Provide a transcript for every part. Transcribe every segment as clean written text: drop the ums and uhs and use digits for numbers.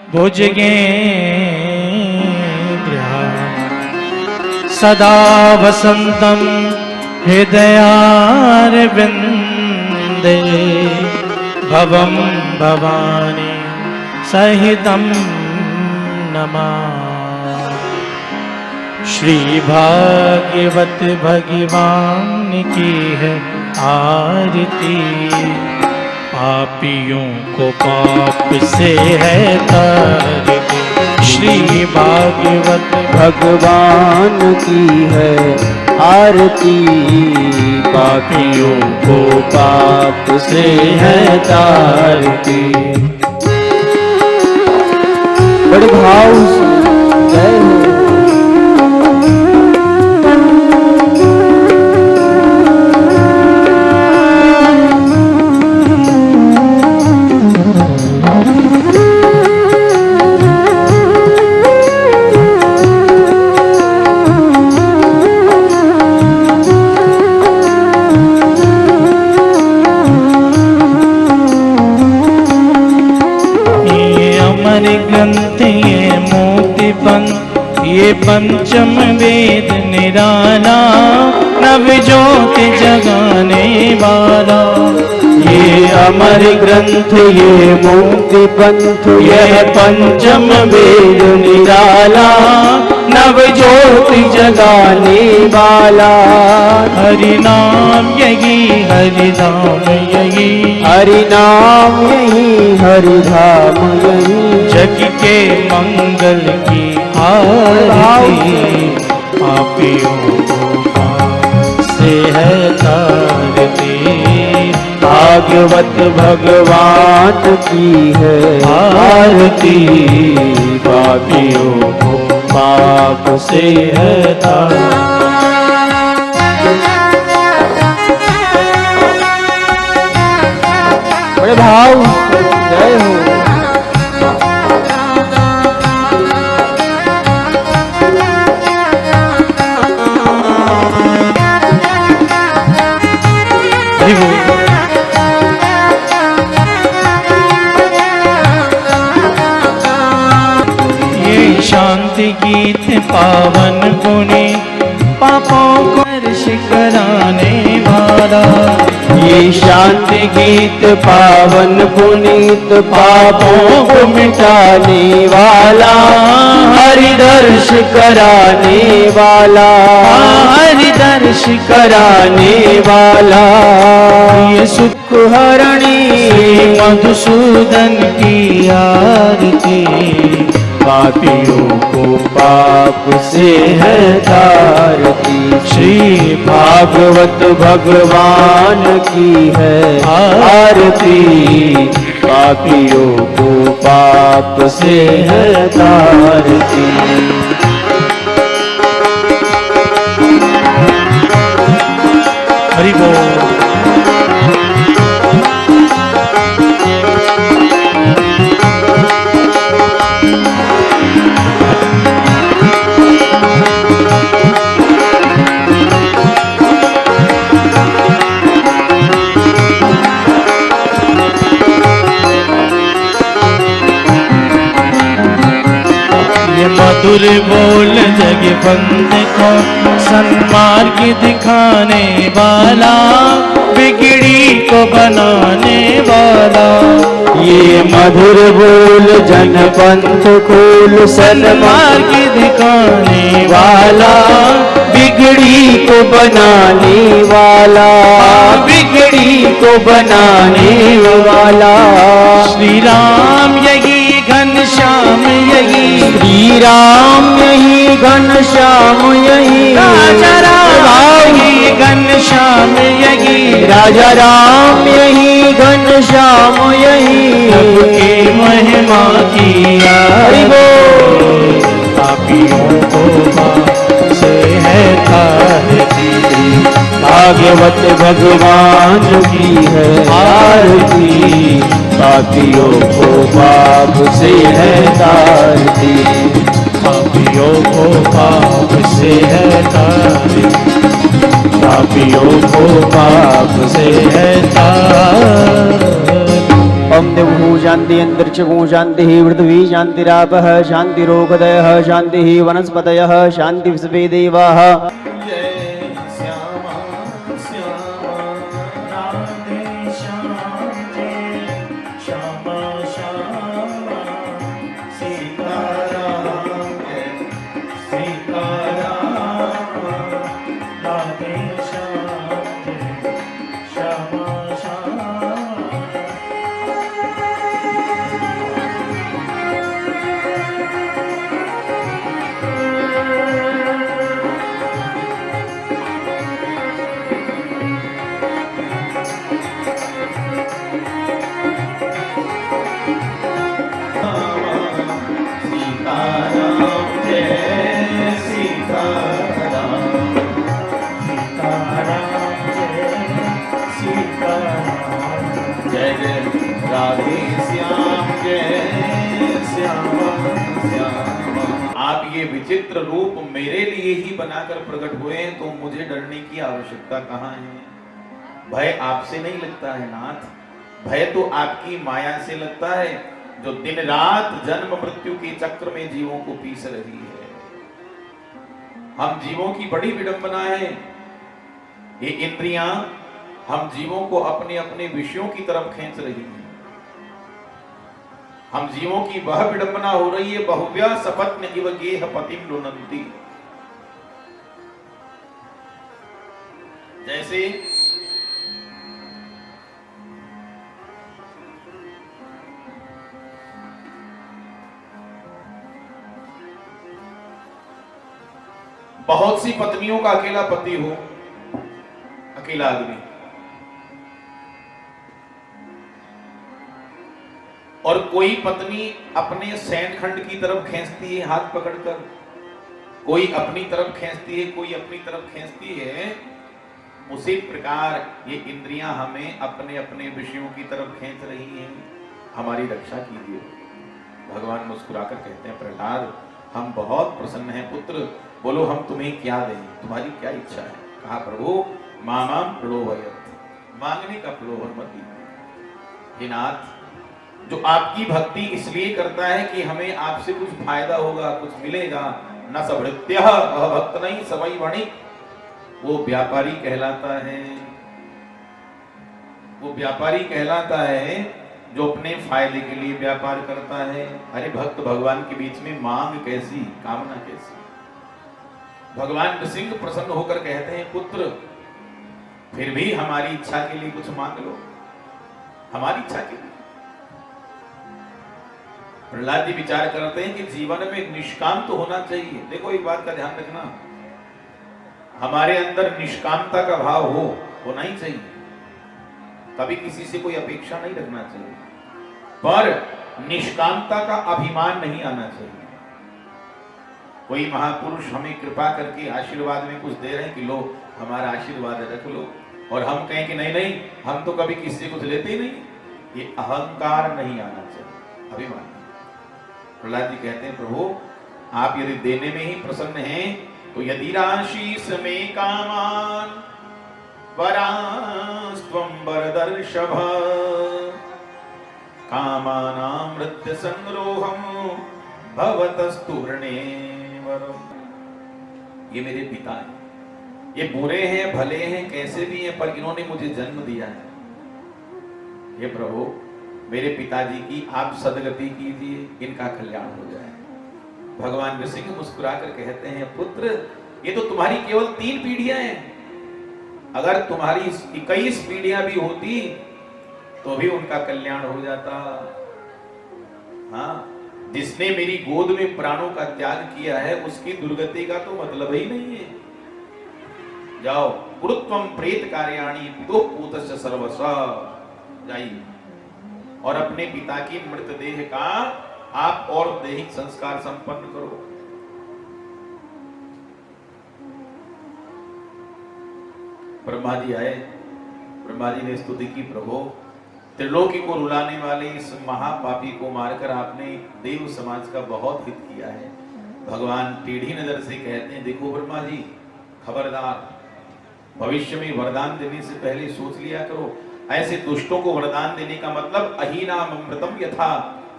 भुजगेन्द्रिया सदा वसन्तं हृदयारविन्दे भवं भवानी सहितं नमामि। श्री भागवत भगवान की है आरती, पापियों को पाप से है तारती। श्री भागवत भगवान की है आरती, पापियों को पाप से है तारती। बड़े भाव से जय हो। ग्रंथ ये मोती बंद, ये पंचम वेद निराला, नव ज्योति जगाने वाला। ये अमर ग्रंथ ये मोक्ति पंथ, यह पंचम वेद निराला, नव ज्योति जगाने वाला। हरि नाम यही हरि धाम यही, हरि नाम यही हरि धाम यही, जग के मंगल की आरती। पापियों को पाप से है तारती, भागवत भगवान की है आरती, पापियों को पाप से है तारती। बड़े भाव जय हो। ये शांति गीत पावन पुनि, पापों को हर्ष कराने वाला। ये शांति गीत पावन पुनीत, पापों को मिटाने वाला, हरि दर्श कराने वाला, हरि दर्श कराने वाला। ये सुख हरणी मधुसूदन की आरती, पापियों को पाप से है तारती। श्री भागवत भगवान की है आरती, पापियों को पाप से है तारती। हरि बोल। मधुर बोल जग बंद को सन्मार्ग दिखाने वाला, बिगड़ी को बनाने वाला। ये मधुर बोल जन पंथ खोल, सन्मार्ग दिखाने वाला, बिगड़ी को बनाने वाला, बिगड़ी को बनाने वाला। श्री राम यही घनश्याम यही, श्री राम यही घनश्याम यही, राजा राम यही घनश्याम यही, राजा राम यही घनश्याम यही। सबके महिमा की हरि बोल। पापियों को पाप से है तारती, भागवत भगवान की है आरती, पापियों को पाप से है तारती। पापियों को पाप से है तारती, पापियों को पाप से है तारती। ओम देवभू शांति अंतरिक्षगो शांति पृथ्वी शांतिरापः शांतिरोगदयः शांति वनस्पतयः शांति विश्वे देवाः। जय श्यामा श्यामा राधे श्याम जय श्यामा श्यामा सीताराम जय सीताराम राधे श्याम जय श्यामा श्यामा सीताराम जय सीताराम सीताराम जय सीताराम जय जय राधे श्याम जय श्यामा श्यामा। आप ये विचित्र रूप मेरे लिए ही बनाकर प्रकट हुए हैं तो मुझे डरने की आवश्यकता कहाँ है? भय आपसे नहीं लगता है नाथ, भय तो आपकी माया से लगता है जो दिन रात जन्म मृत्यु के चक्र में जीवों को पीस रही है। हम जीवों की बड़ी विडंबना है, ये इंद्रियां हम जीवों को अपने अपने विषयों की तरफ खींच रही हैं। हम जीवों की वह विडंबना हो रही है, बहुव्या सपत्न इव गेह पतिम लुनंती। जैसे बहुत सी पत्नियों का अकेला पति हो, अकेला आदमी, और कोई पत्नी अपने सैनखंड की तरफ खींचती है हाथ पकड़कर, कोई अपनी तरफ खींचती है, कोई अपनी तरफ खींचती है। उसी प्रकार ये इंद्रियां हमें अपने अपने विषयों की तरफ खींच रही हैं। हमारी रक्षा कीजिए। भगवान मुस्कुराकर कहते हैं, प्रहलाद हम बहुत प्रसन्न हैं पुत्र, बोलो हम तुम्हें क्या दें, तुम्हारी क्या इच्छा है? कहा प्रभु मामाम प्रलोभयत, मांगने का प्रलोभन मत कीजिए। हे नाथ, जो आपकी भक्ति इसलिए करता है कि हमें आपसे कुछ फायदा होगा, कुछ मिलेगा, न सभृत्यः अभक्त नहीं सवई वणिक, वो व्यापारी कहलाता है। वो व्यापारी कहलाता है जो अपने फायदे के लिए व्यापार करता है। अरे भक्त भगवान के बीच में मांग कैसी, कामना कैसी? भगवान नृसिंह प्रसन्न होकर कहते हैं, पुत्र फिर भी हमारी इच्छा के लिए कुछ मांग लो, हमारी इच्छा के लिए। प्रहलाद जी विचार करते हैं कि जीवन में निष्काम तो होना चाहिए। देखो एक बात का ध्यान रखना, हमारे अंदर निष्कामता का भाव होना ही चाहिए। कभी किसी से कोई अपेक्षा नहीं रखना चाहिए, पर निष्कामता का अभिमान नहीं आना चाहिए। कोई महापुरुष हमें कृपा करके आशीर्वाद में कुछ दे रहे हैं कि लो हमारा आशीर्वाद रख लो, और हम कहें कि नहीं नहीं हम तो कभी किसी से कुछ लेते ही नहीं, ये अहंकार नहीं आना चाहिए, अभिमान। प्रहलाद जी कहते हैं, प्रभु आप यदि देने में ही प्रसन्न हैं तो यदि राशीस में कामान वरास्त्वं वरदर्शभ कामानामृत्य संरोहम भवतस्तु वृणेवरम्। ये मेरे पिता हैं, ये बुरे हैं भले हैं कैसे भी हैं, पर इन्होंने मुझे जन्म दिया है। ये प्रभु मेरे पिताजी की आप सदगति कीजिए, इनका कल्याण हो जाए। भगवान नृसिंह मुस्कुराकर कहते हैं, पुत्र ये तो तुम्हारी केवल 3 पीढ़ियां हैं, अगर तुम्हारी 21 पीढ़ियां भी होती तो भी उनका कल्याण हो जाता। हाँ, जिसने मेरी गोद में प्राणों का त्याग किया है उसकी दुर्गति का तो मतलब ही नहीं है। जाओ गुरुत्वम प्रेत कार्याणि पितो पूतस्य सर्वस्व, जाइए और अपने पिता की मृतदेह का आप और दैहिक संस्कार संपन्न करो। ब्रह्मा जी आए, ब्रह्मा जी ने स्तुति की, प्रभु त्रिलोकी को रुलाने वाले इस महापापी को मारकर आपने देव समाज का बहुत हित किया है। भगवान टेढ़ी नजर से कहते हैं, देखो ब्रह्मा जी खबरदार, भविष्य में वरदान देने से पहले सोच लिया करो ऐसे दुष्टों को वरदान देने का मतलब अहीनाम अमृतम यथा,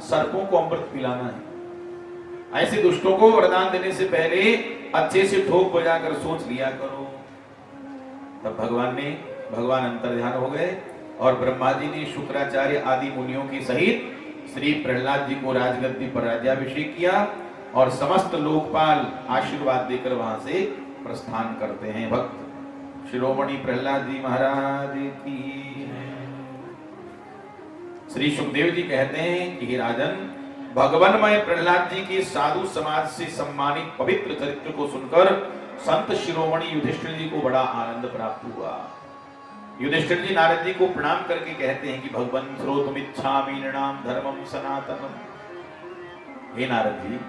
सर्पों को अमृत पिलाना है। ऐसे दुष्टों को वरदान देने से पहले अच्छे से ठोक बजाकर सोच लिया करो। तब भगवान अंतर्ध्यान हो गए और ब्रह्मा जी ने शुक्राचार्य आदि मुनियों के सहित श्री प्रहलाद जी को राजगद्दी पर राज्याभिषेक किया और समस्त लोकपाल आशीर्वाद देकर वहां से प्रस्थान करते हैं। भक्त शिरोमणि प्रहलाद जी महाराज की। श्री सुखदेव जी कहते हैं कि हे राजन, भगवानमय प्रहलाद जी के साधु समाज से सम्मानित पवित्र चरित्र को सुनकर संत शिरोमणि युधिष्ठिर जी को बड़ा आनंद प्राप्त हुआ। युधिष्ठिर जी नारद जी को प्रणाम करके कहते हैं कि भगवन् श्रोतुमिच्छामि नृणाम धर्मम सनातनम। हे नारद जी,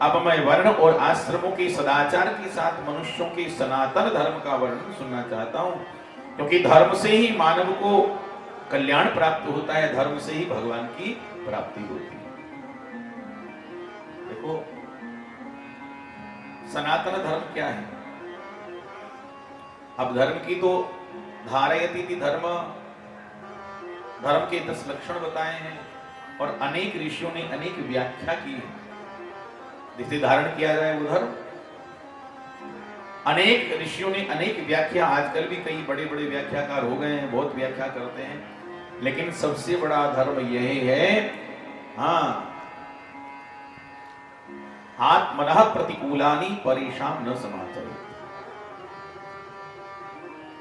अब मैं वर्ण और आश्रमों के सदाचार के साथ मनुष्यों के सनातन धर्म का वर्णन सुनना चाहता हूं, क्योंकि धर्म से ही मानव को कल्याण प्राप्त होता है, धर्म से ही भगवान की प्राप्ति होती है। देखो सनातन धर्म क्या है। अब धर्म की तो धारयति थी धर्म के 10 लक्षण बताए हैं और अनेक ऋषियों ने अनेक व्याख्या की है जिसे धारण किया जाए वो धर्म। अनेक ऋषियों ने अनेक व्याख्या, आजकल भी कई बड़े बड़े व्याख्याकार हो गए हैं, बहुत व्याख्या करते हैं, लेकिन सबसे बड़ा धर्म यही है, हाँ, आत्मनः प्रतिकूलानि परेशान न समाचरेत्।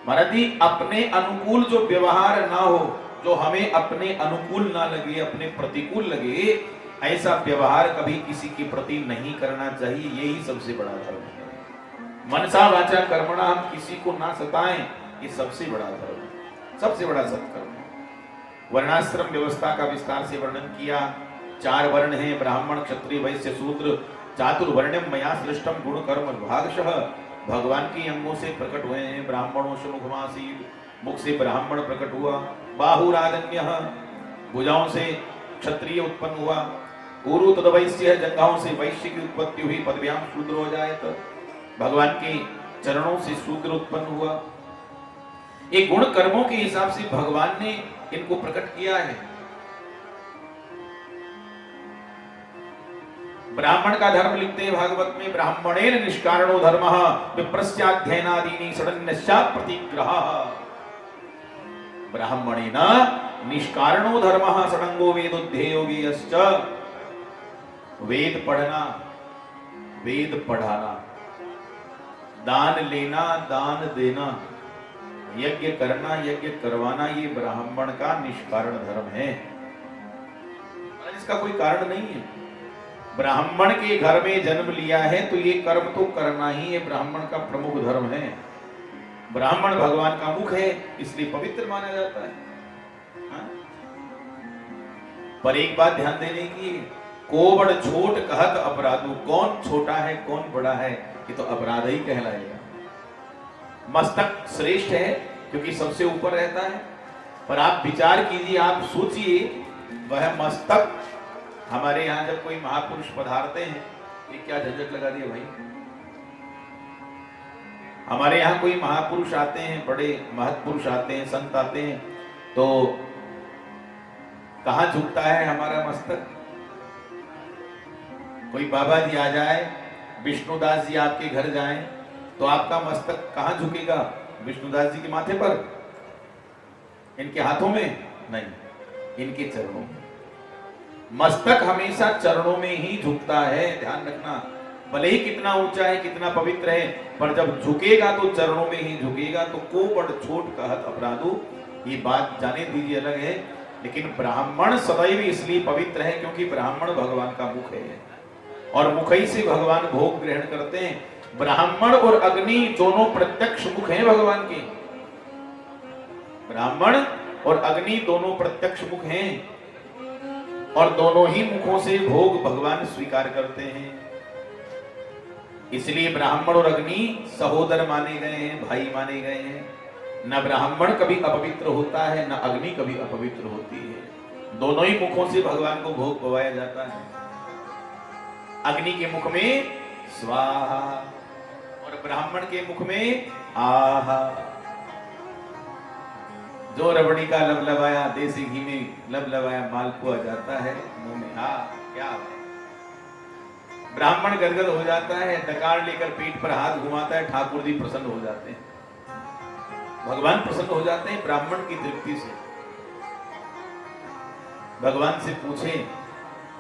महाराज जी, अपने अनुकूल जो व्यवहार ना हो, जो हमें अपने अनुकूल ना लगे, अपने प्रतिकूल लगे, ऐसा व्यवहार कभी किसी के प्रति नहीं करना चाहिए। यही सबसे बड़ा धर्म है। मनसा वाचा कर्मणा, हम किसी को ना सताएं, ये सबसे बड़ा धर्म है, सबसे बड़ा सत्कर्म है। वर्णाश्रम व्यवस्था का विस्तार से वर्णन किया। 4 वर्ण हैं, ब्राह्मण क्षत्रिय वैश्य शूद्र। चातुर्वर्ण्यम मया सृष्टम गुण कर्म विभागशः। भगवान के अंगों से प्रकट हुए हैं। ब्राह्मणों से मुखमासीद, मुख से ब्राह्मण प्रकट हुआ। बाहुराजन्यः, भुजाओं से क्षत्रिय उत्पन्न हुआ। उरु तदवैश्य, जंघाओं से वैश्य की उत्पत्ति हुई। पदव्याम शूद्र हो जाए तो भगवान के चरणों से शूद्र उत्पन्न हुआ। ये गुण कर्मों के हिसाब से भगवान ने इनको प्रकट किया है। ब्राह्मण का धर्म लिखते हैं भागवत में, ब्राह्मणेन निष्कारणो धर्मः विप्रस्याध्ययनादीनि षडन्यस्यात् प्रतिग्रहः। ब्राह्मणेन निष्कारणो धर्मः षडंगो वेदोऽध्येयो गेयश्च। वेद पढ़ना, वेद पढ़ाना, दान लेना, दान देना, यज्ञ करना, यज्ञ करवाना, ये ब्राह्मण का निष्कारण धर्म है। इसका कोई कारण नहीं है। ब्राह्मण के घर में जन्म लिया है तो ये कर्म तो करना ही है, ब्राह्मण का प्रमुख धर्म है। ब्राह्मण भगवान का मुख है, इसलिए पवित्र माना जाता है। हाँ? पर एक बात ध्यान देने की, कोबड़ छोट कहत अपराधु, कौन छोटा है कौन बड़ा है ये तो अपराध ही कहलाएगा। मस्तक श्रेष्ठ है क्योंकि सबसे ऊपर रहता है, पर आप विचार कीजिए, आप सोचिए, वह मस्तक, हमारे यहाँ जब कोई महापुरुष पधारते हैं, ये क्या झंझट लगा दिया भाई। हमारे यहाँ कोई महापुरुष आते हैं, बड़े महत्पुरुष आते हैं, संत आते हैं, तो कहाँ झुकता है हमारा मस्तक। कोई बाबा जी आ जाए, विष्णुदास जी आपके घर जाएं, तो आपका मस्तक कहाँ झुकेगा? विष्णुदास जी के माथे पर, इनके हाथों में नहीं, इनके चरणों में। मस्तक हमेशा चरणों में ही झुकता है, ध्यान रखना। भले ही कितना ऊंचा है, कितना पवित्र है, पर जब झुकेगा तो चरणों में ही झुकेगा। तो कोबड़ छोट कहत अपराधु, ये बात जाने दीजिए, अलग है। लेकिन ब्राह्मण सदैव इसलिए पवित्र है क्योंकि ब्राह्मण भगवान का मुख है और मुख ही से भगवान भोग ग्रहण करते हैं। ब्राह्मण और अग्नि दोनों प्रत्यक्ष मुख हैं भगवान के। ब्राह्मण और अग्नि दोनों प्रत्यक्ष मुख हैं और दोनों ही मुखों से भोग भगवान स्वीकार करते हैं। इसलिए ब्राह्मण और अग्नि सहोदर माने गए हैं, भाई माने गए हैं। न ब्राह्मण कभी अपवित्र होता है, न अग्नि कभी अपवित्र होती है। दोनों ही मुखों से भगवान को भोग पवाया जाता है। अग्नि के मुख में स्वाहा और ब्राह्मण के मुख में आहा। जो रबड़ी का लबलबाया देसी घी में लबलबाया मालपुआ जाता है मुंह में, हाँ क्या बात। ब्राह्मण गदगद हो जाता है, डकार लेकर पीठ पर हाथ घुमाता है, ठाकुर जी प्रसन्न हो जाते हैं, भगवान प्रसन्न हो जाते हैं ब्राह्मण की तृप्ति से। भगवान से पूछें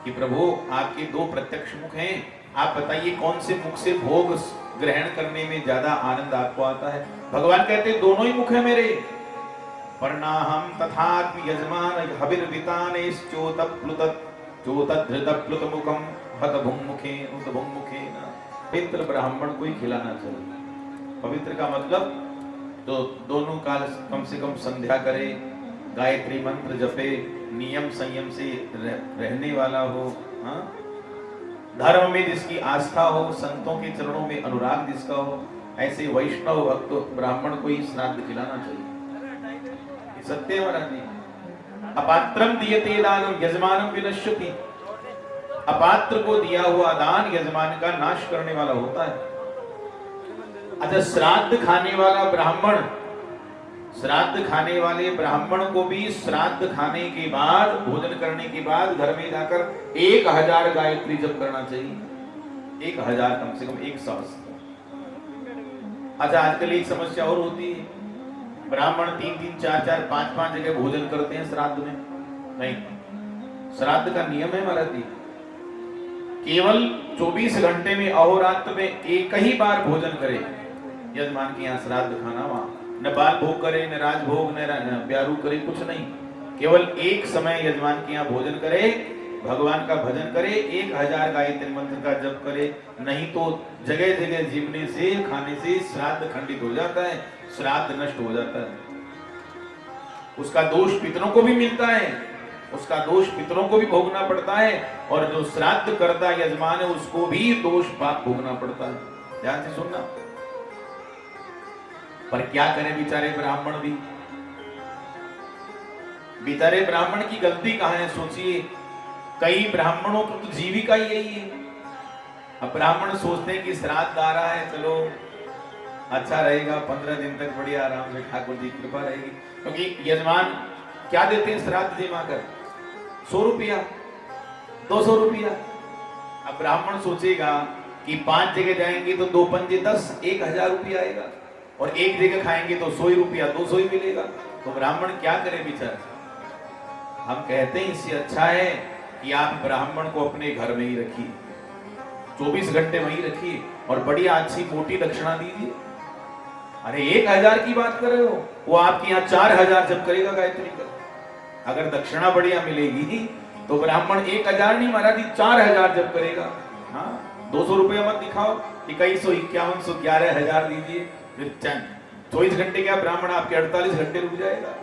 कि प्रभु आपके दो प्रत्यक्ष मुख हैं, आप बताइए कौन से मुख से भोग ग्रहण करने में ज्यादा आनंद आपको आता है। भगवान कहते हैं दोनों ही मुख है मेरे। वर्णाहम तथात्म यजमान हविर्विताने चोतधृतप्लुत मुखम हत भुङ्मुखे उत भुङ्मुखे न। पवित्र ब्राह्मण को ही खिलाना चाहिए। पवित्र का मतलब तो दोनों काल कम से कम संध्या करे, गायत्री मंत्र जपे, नियम संयम से रहने वाला हो, हाँ? धर्म में जिसकी आस्था हो, संतों के चरणों में अनुराग जिसका हो, ऐसे वैष्णव भक्त ब्राह्मण को ही श्राद्ध खिलाना चाहिए। सत्य है महाराज जी। अपात्रम दीयते दानम यजमानम विनश्यति। अपात्र को दिया हुआ दान यजमान का नाश करने वाला होता है। अच्छा, श्राद्ध खाने वाला ब्राह्मण, श्राद्ध खाने वाले ब्राह्मण को भी श्राद्ध खाने के बाद, भोजन करने के बाद घर में जाकर 1000 गायत्री जप करना चाहिए। 1000 कम से कम 1 सहस्त्र। अच्छा, आजकल एक समस्या और होती है, ब्राह्मण 3-3, 4-4, 5-5 जगह भोजन करते हैं श्राद्ध में। नहीं, श्राद्ध का नियम है महाराज जी, केवल 24 घंटे में अहोरात्र में एक ही बार भोजन करे। यजमान के यहाँ श्राद्ध खाना, वहां न बाल भोग करे, न राजभोग, न ब्यारू करे, कुछ नहीं। केवल एक समय यजमान के यहाँ भोजन करे, भगवान का भजन करे, 1000 गायत्री मंत्र का जप करे। नहीं तो जगह जगह जीवने से, खाने से श्राद्ध खंडित हो जाता है, श्राद्ध नष्ट हो जाता है। उसका दोष पितरों को भी मिलता है, उसका दोष पितरों को भी भोगना पड़ता है, और जो श्राद्ध करता यजमान है उसको भी दोष पाप भोगना पड़ता है। ध्यान से सुनना। पर क्या करें बेचारे ब्राह्मण भी, बेचारे ब्राह्मण की गलती कहां है सोचिए। कई ब्राह्मणों की तो जीविका ही यही है। अब ब्राह्मण सोचते हैं कि श्राद्ध आ रहा है, चलो अच्छा रहेगा, 15 दिन तक बढ़िया आराम से ठाकुर जी की कृपा रहेगी। क्योंकि यजमान क्या देते हैं श्राद्ध जी माकर? 100 रुपया, 200 रुपया। अब ब्राह्मण सोचेगा कि 5 जगह जाएंगे तो 2 पंजे 10, 1000 रुपया आएगा, और एक जगह खाएंगे तो 100 रुपया, 200 ही मिलेगा। तो ब्राह्मण क्या करे बेचारा? हम कहते हैं इससे अच्छा है कि आप ब्राह्मण को अपने घर में ही रखिए, 24 घंटे वहीं रखिए, और बढ़िया अच्छी मोटी दक्षिणा दीजिए। अरे 1000 की बात कर रहे हो, वो आपके यहाँ 4000 जब करेगा गायत्री का। अगर दक्षिणा बढ़िया मिलेगी तो ब्राह्मण 1000 नहीं महाराज, 4000 जब करेगा। हाँ, 200 रुपया मत दिखाओ, 2151, 11,000 दीजिए। 24 घंटे क्या ब्राह्मण आपके 48 घंटे रुक जाएगा।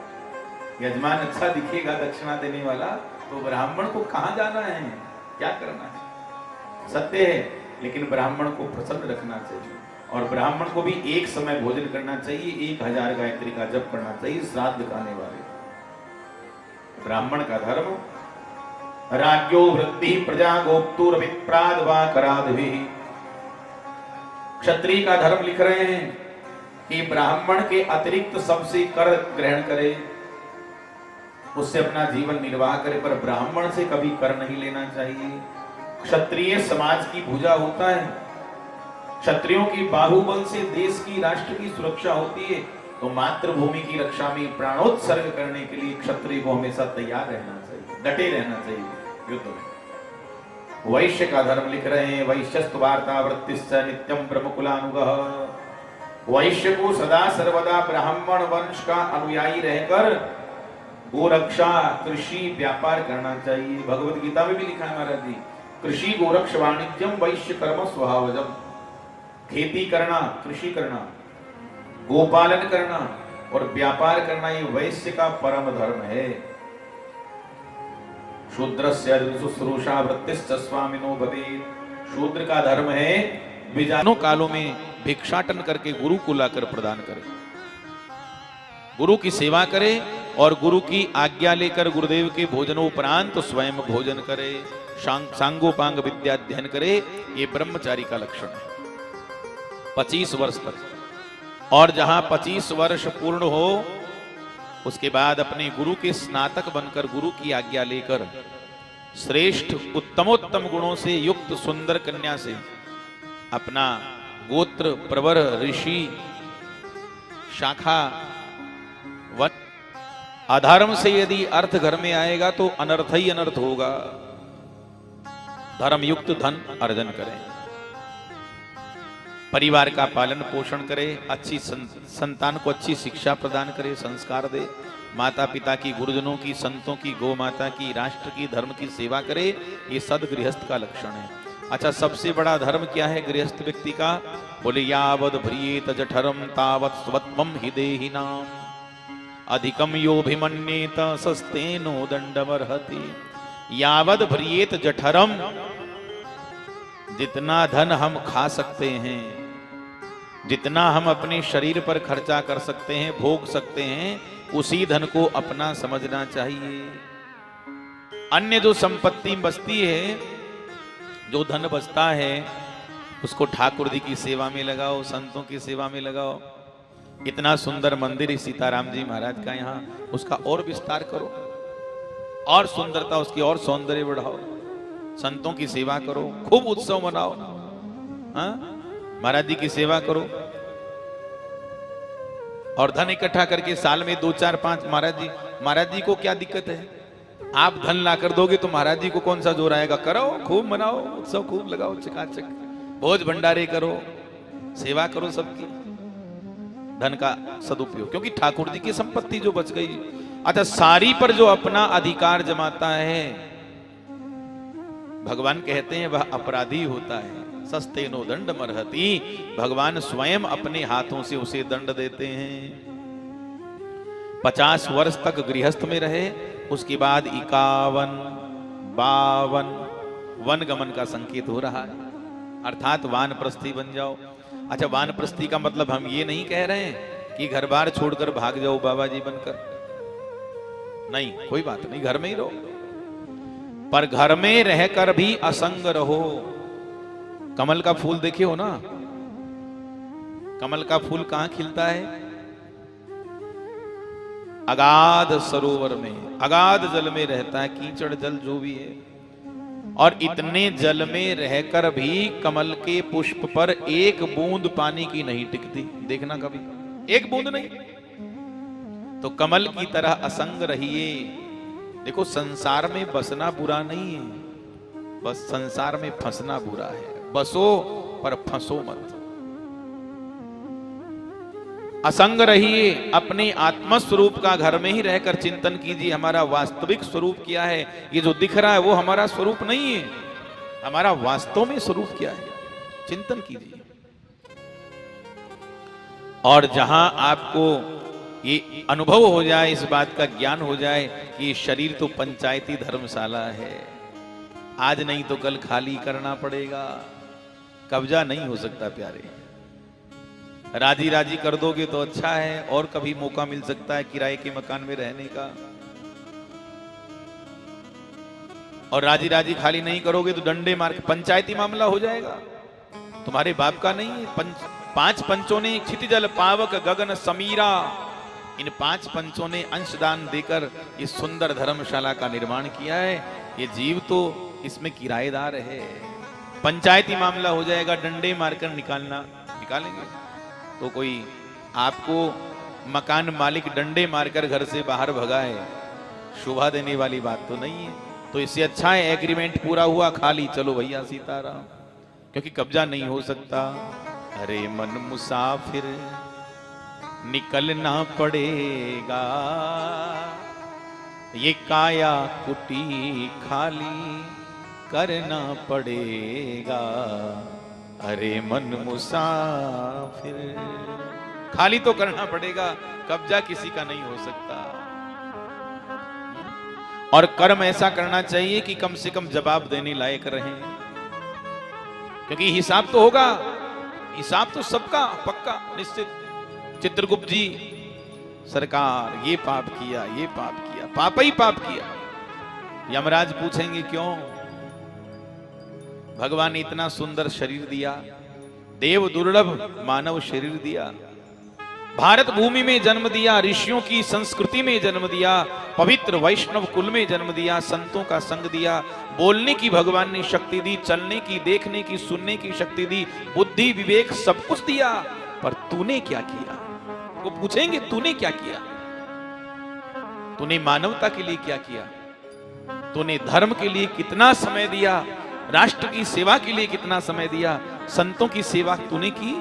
यजमान अच्छा दिखेगा दक्षिणा देने वाला, तो ब्राह्मण को कहां जाना है, क्या करना है? सत्य है, लेकिन ब्राह्मण को प्रसन्न रखना चाहिए, और ब्राह्मण को भी एक समय भोजन करना चाहिए, 1000 गायत्री का जप करना चाहिए श्राद्ध खाने वाले। ब्राह्मण का धर्म राज्यो वृद्धि प्रजा गोप्तुर विप्राद वा करादभि। क्षत्रिय का धर्म लिख रहे हैं कि ब्राह्मण के अतिरिक्त सबसे कर ग्रहण करे, उससे अपना जीवन निर्वाह करे, पर ब्राह्मण से कभी कर नहीं लेना चाहिए। क्षत्रिय समाज की भुजा होता है, क्षत्रियों की बाहुबल से देश की, राष्ट्र की सुरक्षा होती है। तो मातृभूमि की रक्षा में प्राणोत्सर्ग करने के लिए क्षत्रिय को हमेशा तैयार रहना चाहिए, डटे रहना चाहिए युद्ध में। वैश्य का धर्म लिख रहे हैं, वैश्यस्तु वार्ता वृत्तिश्च नित्यम ब्रह्मकुलानुगः। वैश्य को सदा सर्वदा ब्राह्मण वंश का अनुयायी रहकर गोरक्षा, कृषि, व्यापार करना चाहिए। भगवत गीता में भी लिखा है महाराज जी, कृषि गोरक्ष वाणिज्यम वैश्य कर्म स्वभावजम। खेती करना, कृषि करना, गोपालन करना और व्यापार करना, ये वैश्य का परम धर्म है। शूद्रस्य शुश्रूषा वृत्तिश्च स्वामिनो भवेत्। शूद्र का धर्म है विजानों कालों में भिक्षाटन करके गुरु को लाकर प्रदान करे, गुरु की सेवा करे, और गुरु की आज्ञा लेकर गुरुदेव के भोजनोपरांत स्वयं भोजन करे, सांगोपांग विद्या अध्ययन करे। ये ब्रह्मचारी का लक्षण है 25 वर्ष तक। और जहां 25 वर्ष पूर्ण हो उसके बाद अपने गुरु के स्नातक बनकर गुरु की आज्ञा लेकर श्रेष्ठ उत्तमोत्तम गुणों से युक्त सुंदर कन्या से अपना गोत्र प्रवर ऋषि शाखा वन अधर्म से यदि अर्थ घर में आएगा तो अनर्थ ही अनर्थ होगा। धर्म युक्त धन अर्जन करें, परिवार का पालन पोषण करे, अच्छी संतान को अच्छी शिक्षा प्रदान करे, संस्कार दे, माता पिता की, गुरुजनों की, संतों की, गौ माता की, राष्ट्र की, धर्म की सेवा करे। ये सदगृहस्थ का लक्षण है। अच्छा, सबसे बड़ा धर्म क्या है गृहस्थ व्यक्ति का? बोले यावद भ्रियेत जठरम तावत स्वत्वम हि देहिनाम अधिकम योभिमन्येत सस्तेनो दंडमर्हति। यावद भ्रियेत जठरम, जितना धन हम खा सकते हैं, जितना हम अपने शरीर पर खर्चा कर सकते हैं, भोग सकते हैं, उसी धन को अपना समझना चाहिए। अन्य जो संपत्ति बचती है, जो धन बचता है, उसको ठाकुर जी की सेवा में लगाओ, संतों की सेवा में लगाओ। इतना सुंदर मंदिर सीताराम जी महाराज का यहाँ, उसका और विस्तार करो, और सुंदरता उसकी और सौंदर्य बढ़ाओ, संतों की सेवा करो, खूब उत्सव मनाओ, हाँ, महाराज जी की सेवा करो। और धन इकट्ठा करके साल में 2 4 5 महाराज जी को क्या दिक्कत है? आप धन ला कर दोगे तो महाराज जी को कौन सा जोर आएगा? करो, खूब मनाओ, उत्सव खूब लगाओ, चकाचक भोज भंडारे करो, सेवा करो सबकी, धन का सदुपयोग, क्योंकि ठाकुर जी की संपत्ति जो बच गई। अच्छा, सारी पर जो अपना अधिकार जमाता है, भगवान कहते हैं वह अपराधी होता है। सस्तेनो दंड मरहति, भगवान स्वयं अपने हाथों से उसे दंड देते हैं। 50 वर्ष तक गृहस्थ में रहे, उसके बाद 51 52 वन गमन का संकेत हो रहा है, अर्थात वानप्रस्थी बन जाओ। अच्छा, वानप्रस्थी का मतलब हम ये नहीं कह रहे हैं कि घर बार छोड़कर भाग जाओ बाबा जी बनकर, नहीं, कोई बात नहीं, घर में ही रहो, पर घर में रहकर भी असंग रहो। कमल का फूल देखे हो ना, कमल का फूल कहां खिलता है? अगाध सरोवर में, अगाध जल में रहता है, कीचड़ जल जो भी है। और इतने जल में रहकर भी कमल के पुष्प पर एक बूंद पानी की नहीं टिकती, देखना कभी, एक बूंद नहीं। तो कमल की तरह असंग रहिए। देखो, संसार में बसना बुरा नहीं है, बस संसार में फंसना बुरा है। बसो पर फंसो मत। असंग रहिए, अपने आत्म स्वरूप का घर में ही रहकर चिंतन कीजिए। हमारा वास्तविक स्वरूप क्या है? ये जो दिख रहा है वो हमारा स्वरूप नहीं है, हमारा वास्तव में स्वरूप क्या है, चिंतन कीजिए। और जहां आपको ये अनुभव हो जाए, इस बात का ज्ञान हो जाए कि शरीर तो पंचायती धर्मशाला है, आज नहीं तो कल खाली करना पड़ेगा, कब्जा नहीं हो सकता प्यारे। राजी राजी कर दोगे तो अच्छा है, और कभी मौका मिल सकता है किराए के मकान में रहने का। और राजी राजी खाली नहीं करोगे तो डंडे मार के पंचायती मामला हो जाएगा, तुम्हारे बाप का नहीं है। 5 पंचों ने क्षितिजल पावक गगन समीरा, इन 5 पंचों ने अंशदान देकर इस सुंदर धर्मशाला का निर्माण किया है। ये जीव तो इसमें किराएदार है, पंचायती मामला हो जाएगा, डंडे मारकर निकालेंगे तो कोई आपको मकान मालिक डंडे मारकर घर से बाहर भगाए, शोभा देने वाली बात तो नहीं है। तो इससे अच्छा है एग्रीमेंट पूरा हुआ, खाली, चलो भैया सीताराम, क्योंकि कब्जा नहीं हो सकता। अरे मन मुसाफिर निकलना पड़ेगा, ये काया कुटी खाली करना पड़ेगा। अरे मन मुसाफिर, खाली तो करना पड़ेगा, कब्जा किसी का नहीं हो सकता। और कर्म ऐसा करना चाहिए कि कम से कम जवाब देने लायक रहे, क्योंकि हिसाब तो होगा, हिसाब तो सबका पक्का निश्चित। चित्रगुप्त जी सरकार, ये पाप किया, ये पाप किया, पाप ही पाप किया। यमराज पूछेंगे क्यों? भगवान ने इतना सुंदर शरीर दिया, देव दुर्लभ मानव शरीर दिया, भारत भूमि में जन्म दिया, ऋषियों की संस्कृति में जन्म दिया, पवित्र वैष्णव कुल में जन्म दिया, संतों का संग दिया, बोलने की भगवान ने शक्ति दी, चलने की, देखने की, सुनने की शक्ति दी, बुद्धि विवेक सब कुछ दिया, पर तूने क्या किया? वो पूछेंगे तूने क्या किया? तूने मानवता के लिए क्या किया? तूने धर्म के लिए कितना समय दिया? राष्ट्र की सेवा के लिए कितना समय दिया? संतों की सेवा तूने की?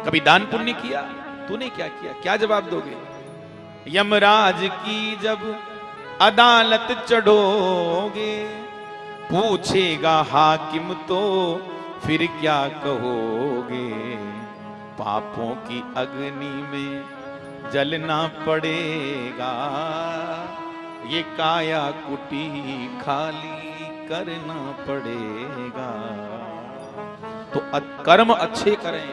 कभी दान पुण्य किया? तूने क्या किया? क्या जवाब दोगे? यमराज की जब अदालत चढ़ोगे, पूछेगा हाकिम तो फिर क्या कहोगे? पापों की अग्नि में जलना पड़ेगा, ये काया कुटी खाली करना पड़ेगा। तो कर्म अच्छे करें,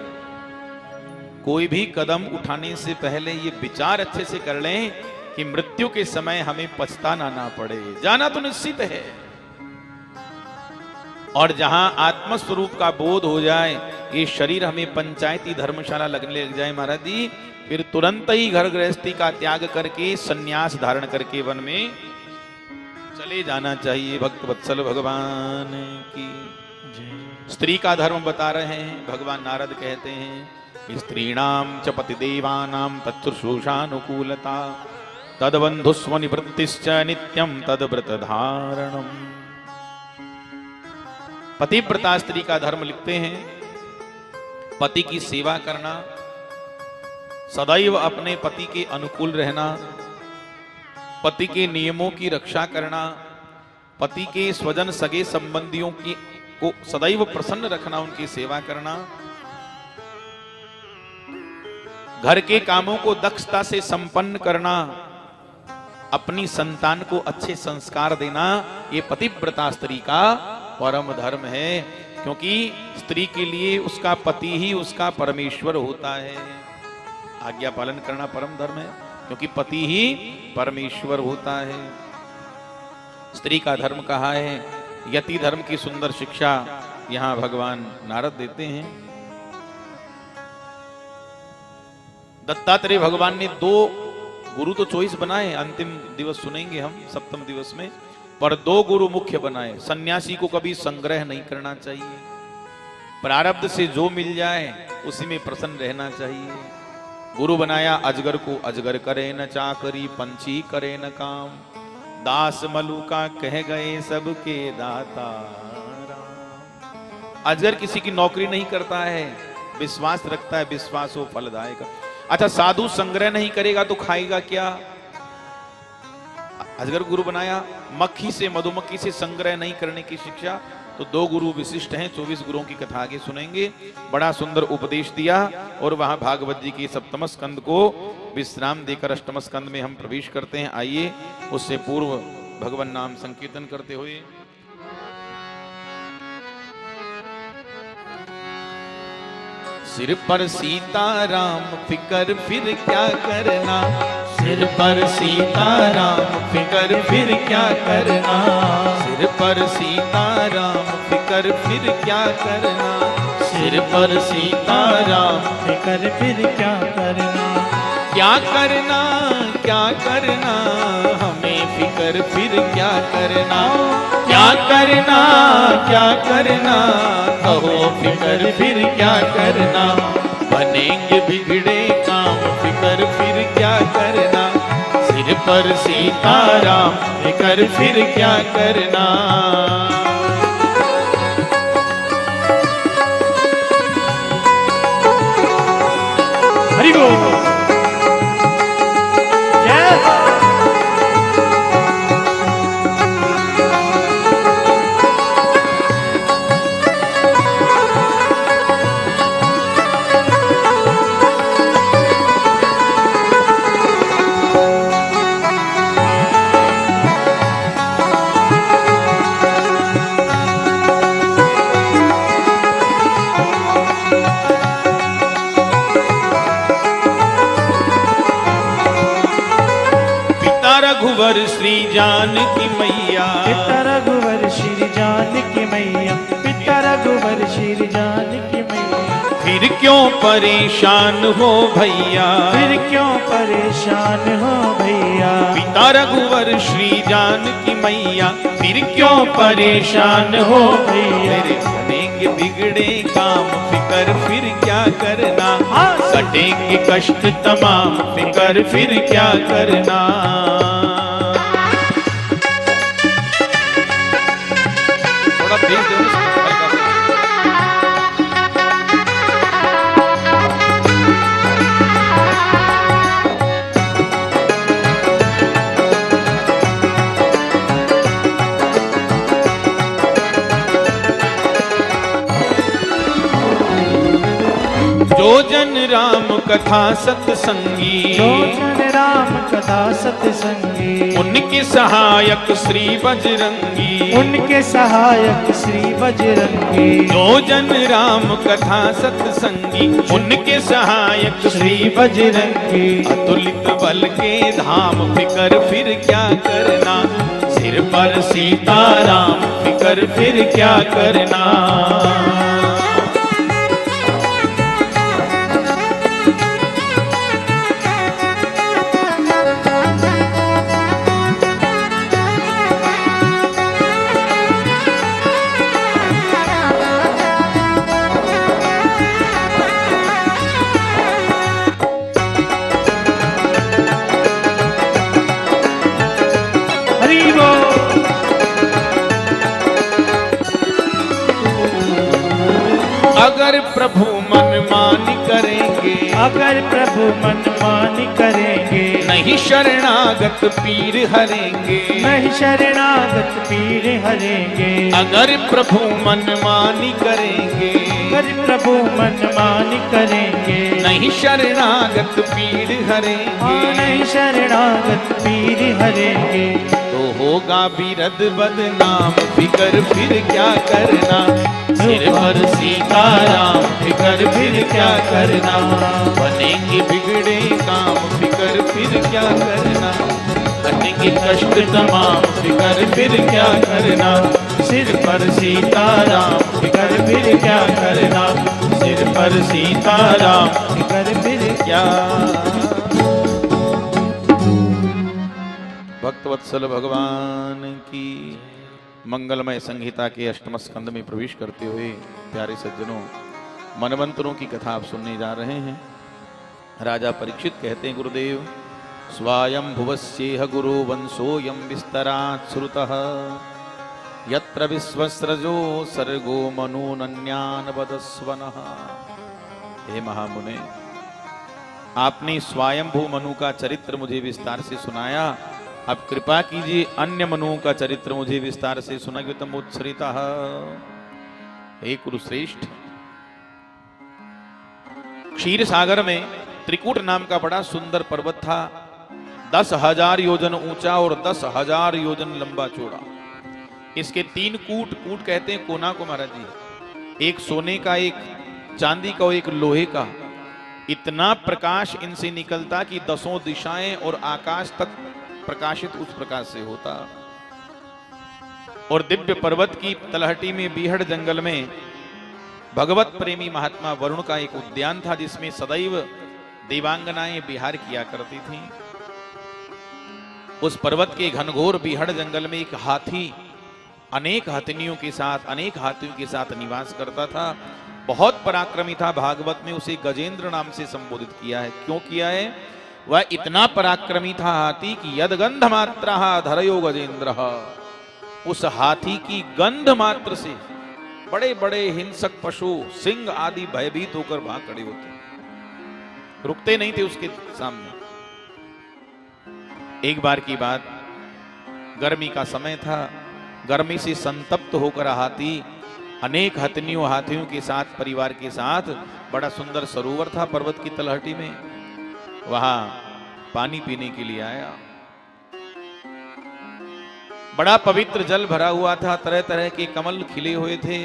कोई भी कदम उठाने से पहले ये विचार अच्छे से कर लें कि मृत्यु के समय हमें पछताना ना पड़े। जाना तो निश्चित है, और जहां आत्मस्वरूप का बोध हो जाए, ये शरीर हमें पंचायती धर्मशाला लगने लग जाए महाराज जी, फिर तुरंत ही घर गृहस्थी का त्याग करके सन्यास धारण करके वन में चले जाना चाहिए। भक्त वत्सल भगवान की स्त्री का धर्म बता रहे हैं। भगवान नारद कहते हैं, स्त्रीणाम च पतिदेवानाम तच्छुश्रूषानुकूलता तद्बन्धुस्व निवृत्तिश्च नित्यं तद्व्रत धारणम। पतिव्रता स्त्री का धर्म लिखते हैं, पति की सेवा करना, सदैव अपने पति के अनुकूल रहना, पति के नियमों की रक्षा करना, पति के स्वजन सगे संबंधियों की को सदैव प्रसन्न रखना, उनकी सेवा करना, घर के कामों को दक्षता से संपन्न करना, अपनी संतान को अच्छे संस्कार देना, ये पतिव्रता स्त्री का परम धर्म है। क्योंकि स्त्री के लिए उसका पति ही उसका परमेश्वर होता है। आज्ञा पालन करना परम धर्म है, क्योंकि पति ही परमेश्वर होता है। स्त्री का धर्म कहा है, यति धर्म की सुंदर शिक्षा यहां भगवान नारद देते हैं। दत्तात्रेय भगवान ने 2 गुरु तो चॉइस बनाए, अंतिम दिवस सुनेंगे हम सप्तम दिवस में, पर 2 गुरु मुख्य बनाए। सन्यासी को कभी संग्रह नहीं करना चाहिए, प्रारब्ध से जो मिल जाए उसी में प्रसन्न रहना चाहिए। गुरु बनाया अजगर को, अजगर करे न चाकरी, पंछी करे न काम, दास मलुका कह गए सबके दाता राम। अजगर किसी की नौकरी नहीं करता है, विश्वास रखता है, विश्वास हो फलदायक। अच्छा, साधु संग्रह नहीं करेगा तो खाएगा क्या? अजगर गुरु बनाया। मक्खी से, मधुमक्खी से संग्रह नहीं करने की शिक्षा, तो 2 गुरु विशिष्ट हैं। 24 गुरुओं की कथा आगे सुनेंगे। बड़ा सुंदर उपदेश दिया, और वहां भागवत जी के सप्तम स्कंद को विश्राम देकर अष्टम स्कंद में हम प्रवेश करते हैं। आइए उससे पूर्व भगवान नाम संकीर्तन करते हुए सिर पर सीताराम फिकर फिर क्या करना, सिर पर सीताराम फिकर फिर क्या करना, सिर पर सीताराम फिकर फिर क्या करना, सिर पर सीताराम फिकर फिर क्या करना, क्या करना, क्या करना, हमें फिकर फिर क्या करना, क्या करना, क्या करना, कहो फिकर फिर क्या करना, बनेंगे बिगड़े काम फिकर फिर क्या करना, सिर पर सीताराम फिकर फिर क्या करना। हरि बोल। रघुवर श्री जानकी मैया, पिता रघुवर श्री जानकी मैया, पिता रघुवर श्री जानकी मैया, फिर क्यों परेशान हो भैया, फिर क्यों परेशान हो भैया। पिता रघुवर श्री जानकी मैया, फिर क्यों परेशान हो भैया। मेरे बनेंगे बिगड़े काम फिकर फिर क्या करना, कटेंगे कष्ट तमाम फिकर फिर क्या करना। थोड़ा तेज दो ना, हल्का सा। जो जन राम कथा सत्संगी, जो जन राम कथा सत्संगी। उनके सहायक श्री बजरंगी, उनके सहायक श्री बजरंगी। जो जन राम कथा सत्संगी, उनके सहायक श्री बजरंगी। अतुलित बल के धाम फिकर फिर क्या करना, सिर पर सीताराम फिकर फिर क्या करना। हरि बोल। अगर प्रभु मनमानी करेंगे, अगर प्रभु मनमानी करेंगे। नहीं शरणागत पीर हरेंगे, नहीं शरणागत पीर हरेंगे। अगर प्रभु मनमानी करेंगे, अगर प्रभु मनमानी करेंगे। नहीं शरणागत पीर हरेंगे, नहीं शरणागत पीर हरेंगे। तो होगा बिरद बदनाम फिकर फिर क्या करना, सिर पर सीताराम फिकर फिर क्या करना। बनेंगे बिगड़े काम फिकर फिर क्या करना, कटेंगे कष्ट तमाम फिकर फिर क्या करना। सिर पर सीताराम फिकर फिर क्या करना, सिर पर सीताराम फिकर फिर क्या। भक्तवत्सल भगवान की मंगलमय संहिता के अष्टम स्कंद में प्रवेश करते हुए प्यारे सज्जनों, मनवंतरों की कथा आप सुनने जा रहे हैं। राजा परीक्षित कहते हैं, गुरुदेव स्वायं भुवस्येह गुरु वंशोऽयं विस्तरात् श्रुतः, यत्र विश्वस्रजो सर्गो मनूनन्यान् वदस्वनः। हे महामुने, आपने स्वयंभू मनु का चरित्र मुझे विस्तार से सुनाया, अब कृपा कीजिए अन्य मनुओं का चरित्र मुझे विस्तार से सुनाइए। तमुत्सरिता हे कुरुश्रेष्ठ, क्षीर सागर में त्रिकूट नाम का बड़ा सुंदर पर्वत था, 10,000 योजन ऊंचा और 10,000 योजन लंबा चौड़ा। इसके 3 कूट, कूट कहते हैं कोना को महाराज जी, एक सोने का, एक चांदी का और एक लोहे का। इतना प्रकाश इनसे निकलता कि 10 दिशाएं और आकाश तक प्रकाशित उस प्रकाश से होता। और दिव्य पर्वत की तलहटी में बीहड़ जंगल में भगवत प्रेमी महात्मा वरुण का एक उद्यान था, जिसमें सदैव देवांगनाएं विहार किया करती थीं। उस पर्वत के घनघोर बीहड़ जंगल में एक हाथी अनेक हाथिनियों के साथ, अनेक हाथियों के साथ निवास करता था। बहुत पराक्रमी था, भागवत में उसे गजेंद्र नाम से संबोधित किया है। क्यों किया है? वह इतना पराक्रमी था हाथी की यद गंध मात्रा धरयो गजेंद्र, उस हाथी की गंध मात्र से बड़े बड़े हिंसक पशु, सिंह आदि भयभीत होकर भाग खड़े होते, रुकते नहीं थे उसके सामने। एक बार की बात, गर्मी का समय था, गर्मी से संतप्त होकर हाथी अनेक हाथियों के साथ, परिवार के साथ, बड़ा सुंदर सरोवर था पर्वत की तलहटी में, वहां पानी पीने के लिए आया। बड़ा पवित्र जल भरा हुआ था, तरह तरह के कमल खिले हुए थे।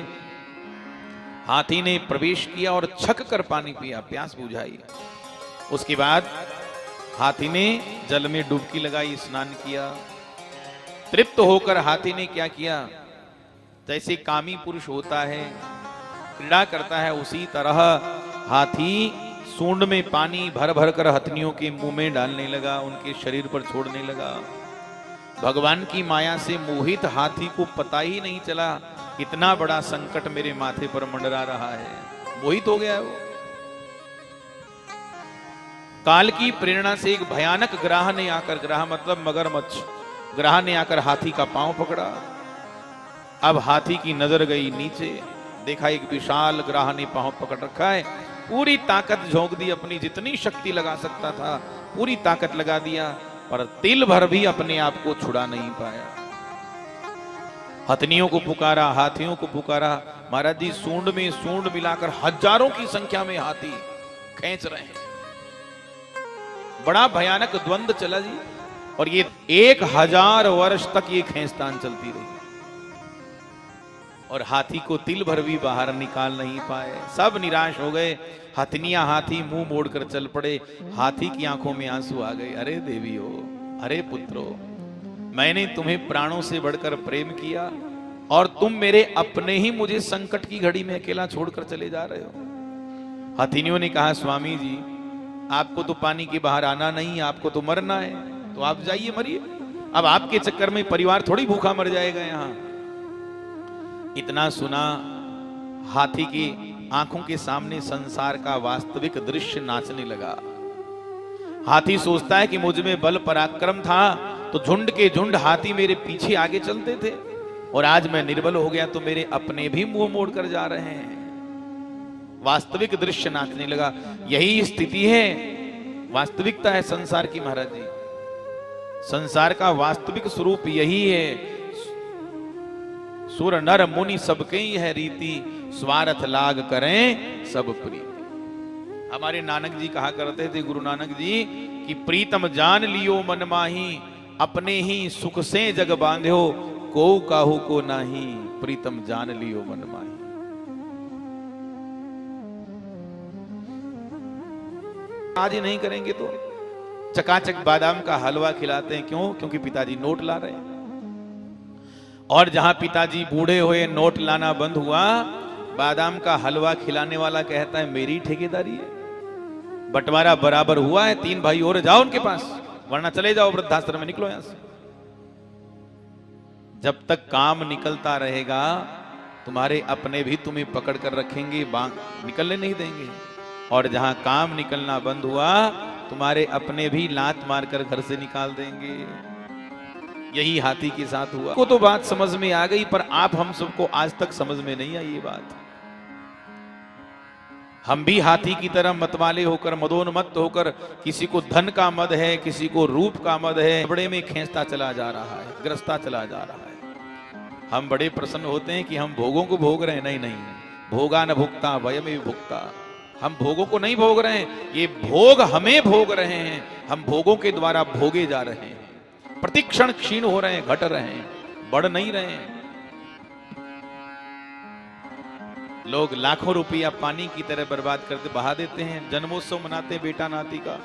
हाथी ने प्रवेश किया और छक कर पानी पिया, प्यास बुझाई। उसके बाद हाथी ने जल में डुबकी लगाई, स्नान किया। तृप्त होकर हाथी ने क्या किया, जैसे कामी पुरुष होता है, क्रीड़ा करता है, उसी तरह हाथी सूंड में पानी भर भर कर हथनियों के मुंह में डालने लगा, उनके शरीर पर छोड़ने लगा। भगवान की माया से मोहित हाथी को पता ही नहीं चला इतना बड़ा संकट मेरे माथे पर मंडरा रहा है, मोहित हो गया है वो। काल की प्रेरणा से एक भयानक ग्राह ने आकर, ग्राह मतलब मगरमच्छ, ग्राह ने आकर हाथी का पांव पकड़ा। अब हाथी की नजर गई नीचे, देखा एक विशाल ग्राह ने पांव पकड़ रखा है। पूरी ताकत झोंक दी, अपनी जितनी शक्ति लगा सकता था पूरी ताकत लगा दिया, पर तिल भर भी अपने आप को छुड़ा नहीं पाया। हथनियों को पुकारा, हाथियों को पुकारा। महाराज जी सूंड में सूंड मिलाकर हजारों की संख्या में हाथी खींच रहे हैं। बड़ा भयानक द्वंद चला जी, और ये 1000 वर्ष तक ये खींचतान चलती रही, और हाथी को तिल भर भी बाहर निकाल नहीं पाए। सब निराश हो गए। हथनियां हाथी मुंह मोड़कर चल पड़े। हाथी की आंखों में आंसू आ गए। अरे देवियो, अरे पुत्रो, मैंने तुम्हें प्राणों से बढ़कर प्रेम किया और तुम मेरे अपने ही मुझे संकट की घड़ी में अकेला छोड़कर चले जा रहे हो। हथिनियों ने कहा, स्वामी जी आपको तो पानी के बाहर आना नहीं, आपको तो मरना है, तो आप जाइए मरिए। अब आपके चक्कर में परिवार थोड़ी भूखा मर जाएगा यहां। इतना सुना, हाथी की आंखों के सामने संसार का वास्तविक दृश्य नाचने लगा। हाथी सोचता है कि मुझ में बल पराक्रम था तो झुंड के झुंड हाथी मेरे पीछे आगे चलते थे, और आज मैं निर्बल हो गया तो मेरे अपने भी मुंह मोड़ कर जा रहे हैं। वास्तविक दृश्य नाचने लगा। यही स्थिति है, वास्तविकता है संसार की महाराज जी। संसार का वास्तविक स्वरूप यही है। सुर नर मुनि सबके ही है रीति, स्वार्थ लाग करें सब प्रीति। हमारे नानक जी कहा करते थे, गुरु नानक जी, कि प्रीतम जान लियो मन माही, अपने ही सुख से जग बांध्यो, को काहू को नाही, प्रीतम जान लियो मन माही। आज ही नहीं करेंगे तो चकाचक बादाम का हलवा खिलाते हैं। क्यों? क्योंकि पिताजी नोट ला रहे हैं। और जहां पिताजी बूढ़े हुए, नोट लाना बंद हुआ, बादाम का हलवा खिलाने वाला कहता है मेरी ठेकेदारी है। बंटवारा बराबर हुआ है, 3 भाई और जाओ उनके पास, वरना चले जाओ वृद्धाश्रम में, निकलो यहां से। जब तक काम निकलता रहेगा तुम्हारे अपने भी तुम्हें पकड़ कर रखेंगे, निकलने नहीं देंगे। और जहां काम निकलना बंद हुआ तुम्हारे अपने भी लात मारकर घर से निकाल देंगे। यही हाथी के साथ हुआ। को तो बात समझ में आ गई, पर आप हम सबको आज तक समझ में नहीं आई ये बात। हम भी हाथी की तरह मतवाले होकर, मदोन्मत्त होकर, किसी को धन का मद है, किसी को रूप का मद है, बड़े में खींचता चला जा रहा है, ग्रसता चला जा रहा है। हम बड़े प्रसन्न होते हैं कि हम भोगों को भोग रहे हैं। नहीं नहीं, भोगा न भुगता वयमेव भुगता। हम भोगों को नहीं भोग रहे हैं, ये भोग हमें भोग रहे हैं। हम भोगों के द्वारा भोगे जा रहे हैं, प्रतिक्षण क्षीण हो रहे हैं, घट रहे हैं, बढ़ नहीं रहे हैं। लोग लाखों रुपया पानी की तरह बर्बाद करते, बहा देते हैं। जन्मोत्सव मनाते हैं बेटा नाती का,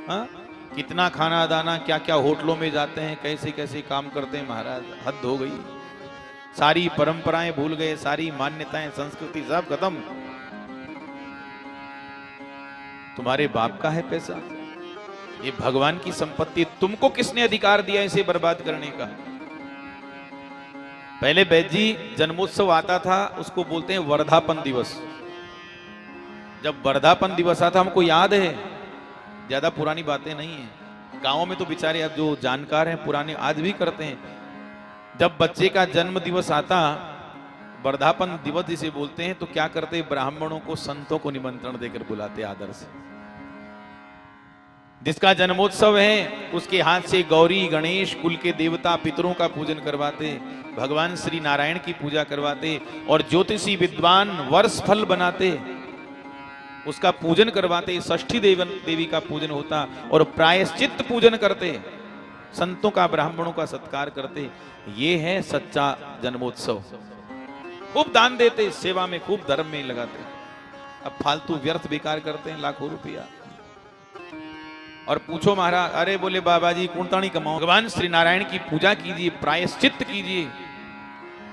हाँ? कितना खाना दाना, क्या क्या होटलों में जाते हैं, कैसे कैसे काम करते हैं महाराज, हद हो गई। सारी परंपराएं भूल गए, सारी मान्यताएं, संस्कृति सब खत्म। तुम्हारे बाप का है पैसा, ये भगवान की संपत्ति, तुमको किसने अधिकार दिया इसे बर्बाद करने का? पहले वैद्य जी जन्मोत्सव आता था, उसको बोलते हैं वर्धापन दिवस। जब वर्धापन दिवस आता, हमको याद है, ज्यादा पुरानी बातें नहीं है। गांवों में तो बेचारे अब जो जानकार हैं पुराने आज भी करते हैं। जब बच्चे का जन्म दिवस आता, वर्धापन दिवस जिसे बोलते हैं, तो क्या करते, ब्राह्मणों को, संतों को निमंत्रण देकर बुलाते आदर से। जिसका जन्मोत्सव है उसके हाथ से गौरी गणेश कुल के देवता पितरों का पूजन करवाते, भगवान श्री नारायण की पूजा करवाते, और ज्योतिषी विद्वान वर्ष फल बनाते, उसका पूजन करवाते। षष्ठी देवी का पूजन होता, और प्रायश्चित पूजन करते, संतों का, ब्राह्मणों का सत्कार करते। ये है सच्चा जन्मोत्सव। खूब दान देते, सेवा में खूब धर्म में लगाते। अब फालतू व्यर्थ बेकार करते हैं लाखों रुपया। और पूछो महाराज, अरे बोले बाबा जी कुंताणी कमाओ, भगवान श्री नारायण की पूजा कीजिए, प्रायश्चित कीजिए।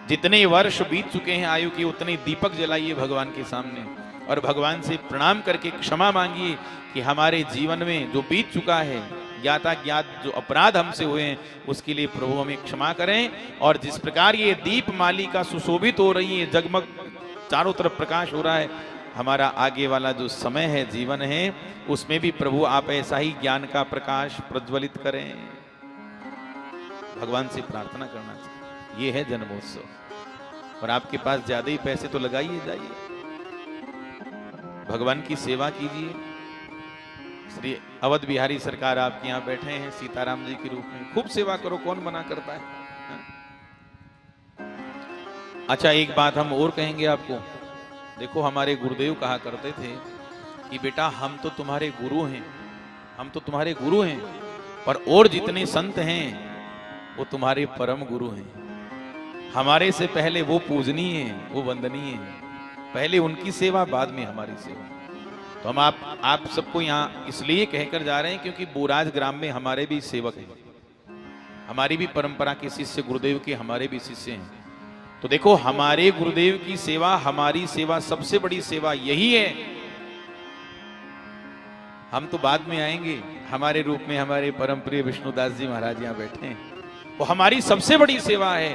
जितने वर्ष बीत चुके हैं आयु के, उतने दीपक जलाइए भगवान के सामने। और भगवान से प्रणाम करके क्षमा मांगिए कि हमारे जीवन में जो बीत चुका है, ज्ञाता ज्ञात जो अपराध हमसे हुए हैं, उसके लिए प्रभु हमें क्षमा करें। और जिस प्रकार ये दीप मालिका सुशोभित हो रही है, जगमग चारों तरफ प्रकाश हो रहा है, हमारा आगे वाला जो समय है, जीवन है, उसमें भी प्रभु आप ऐसा ही ज्ञान का प्रकाश प्रज्वलित करें। भगवान से प्रार्थना करना चाहिए। ये है जन्मोत्सव। और आपके पास ज्यादा ही पैसे तो लगाइए, जाइए भगवान की सेवा कीजिए। श्री अवध बिहारी सरकार आपके यहाँ बैठे हैं सीताराम जी के रूप में, खूब सेवा करो, कौन मना करता है। अच्छा, एक बात हम और कहेंगे आपको। देखो, हमारे गुरुदेव कहा करते थे कि बेटा हम तो तुम्हारे गुरु हैं, हम तो तुम्हारे गुरु हैं, पर और जितने संत हैं वो तुम्हारे परम गुरु हैं। हमारे से पहले वो पूजनीय हैं, वो वंदनीय हैं। पहले उनकी सेवा, बाद में हमारी सेवा। तो हम आप सबको यहाँ इसलिए कहकर जा रहे हैं क्योंकि बोराज ग्राम में हमारे भी सेवक हैं, हमारी भी परंपरा के शिष्य, गुरुदेव के हमारे भी शिष्य हैं। तो देखो, हमारे गुरुदेव की सेवा, हमारी सेवा, सबसे बड़ी सेवा यही है। हम तो बाद में आएंगे, हमारे रूप में हमारे परम प्रिय विष्णुदास जी महाराज यहाँ बैठे हैं। वो हमारी सबसे बड़ी सेवा है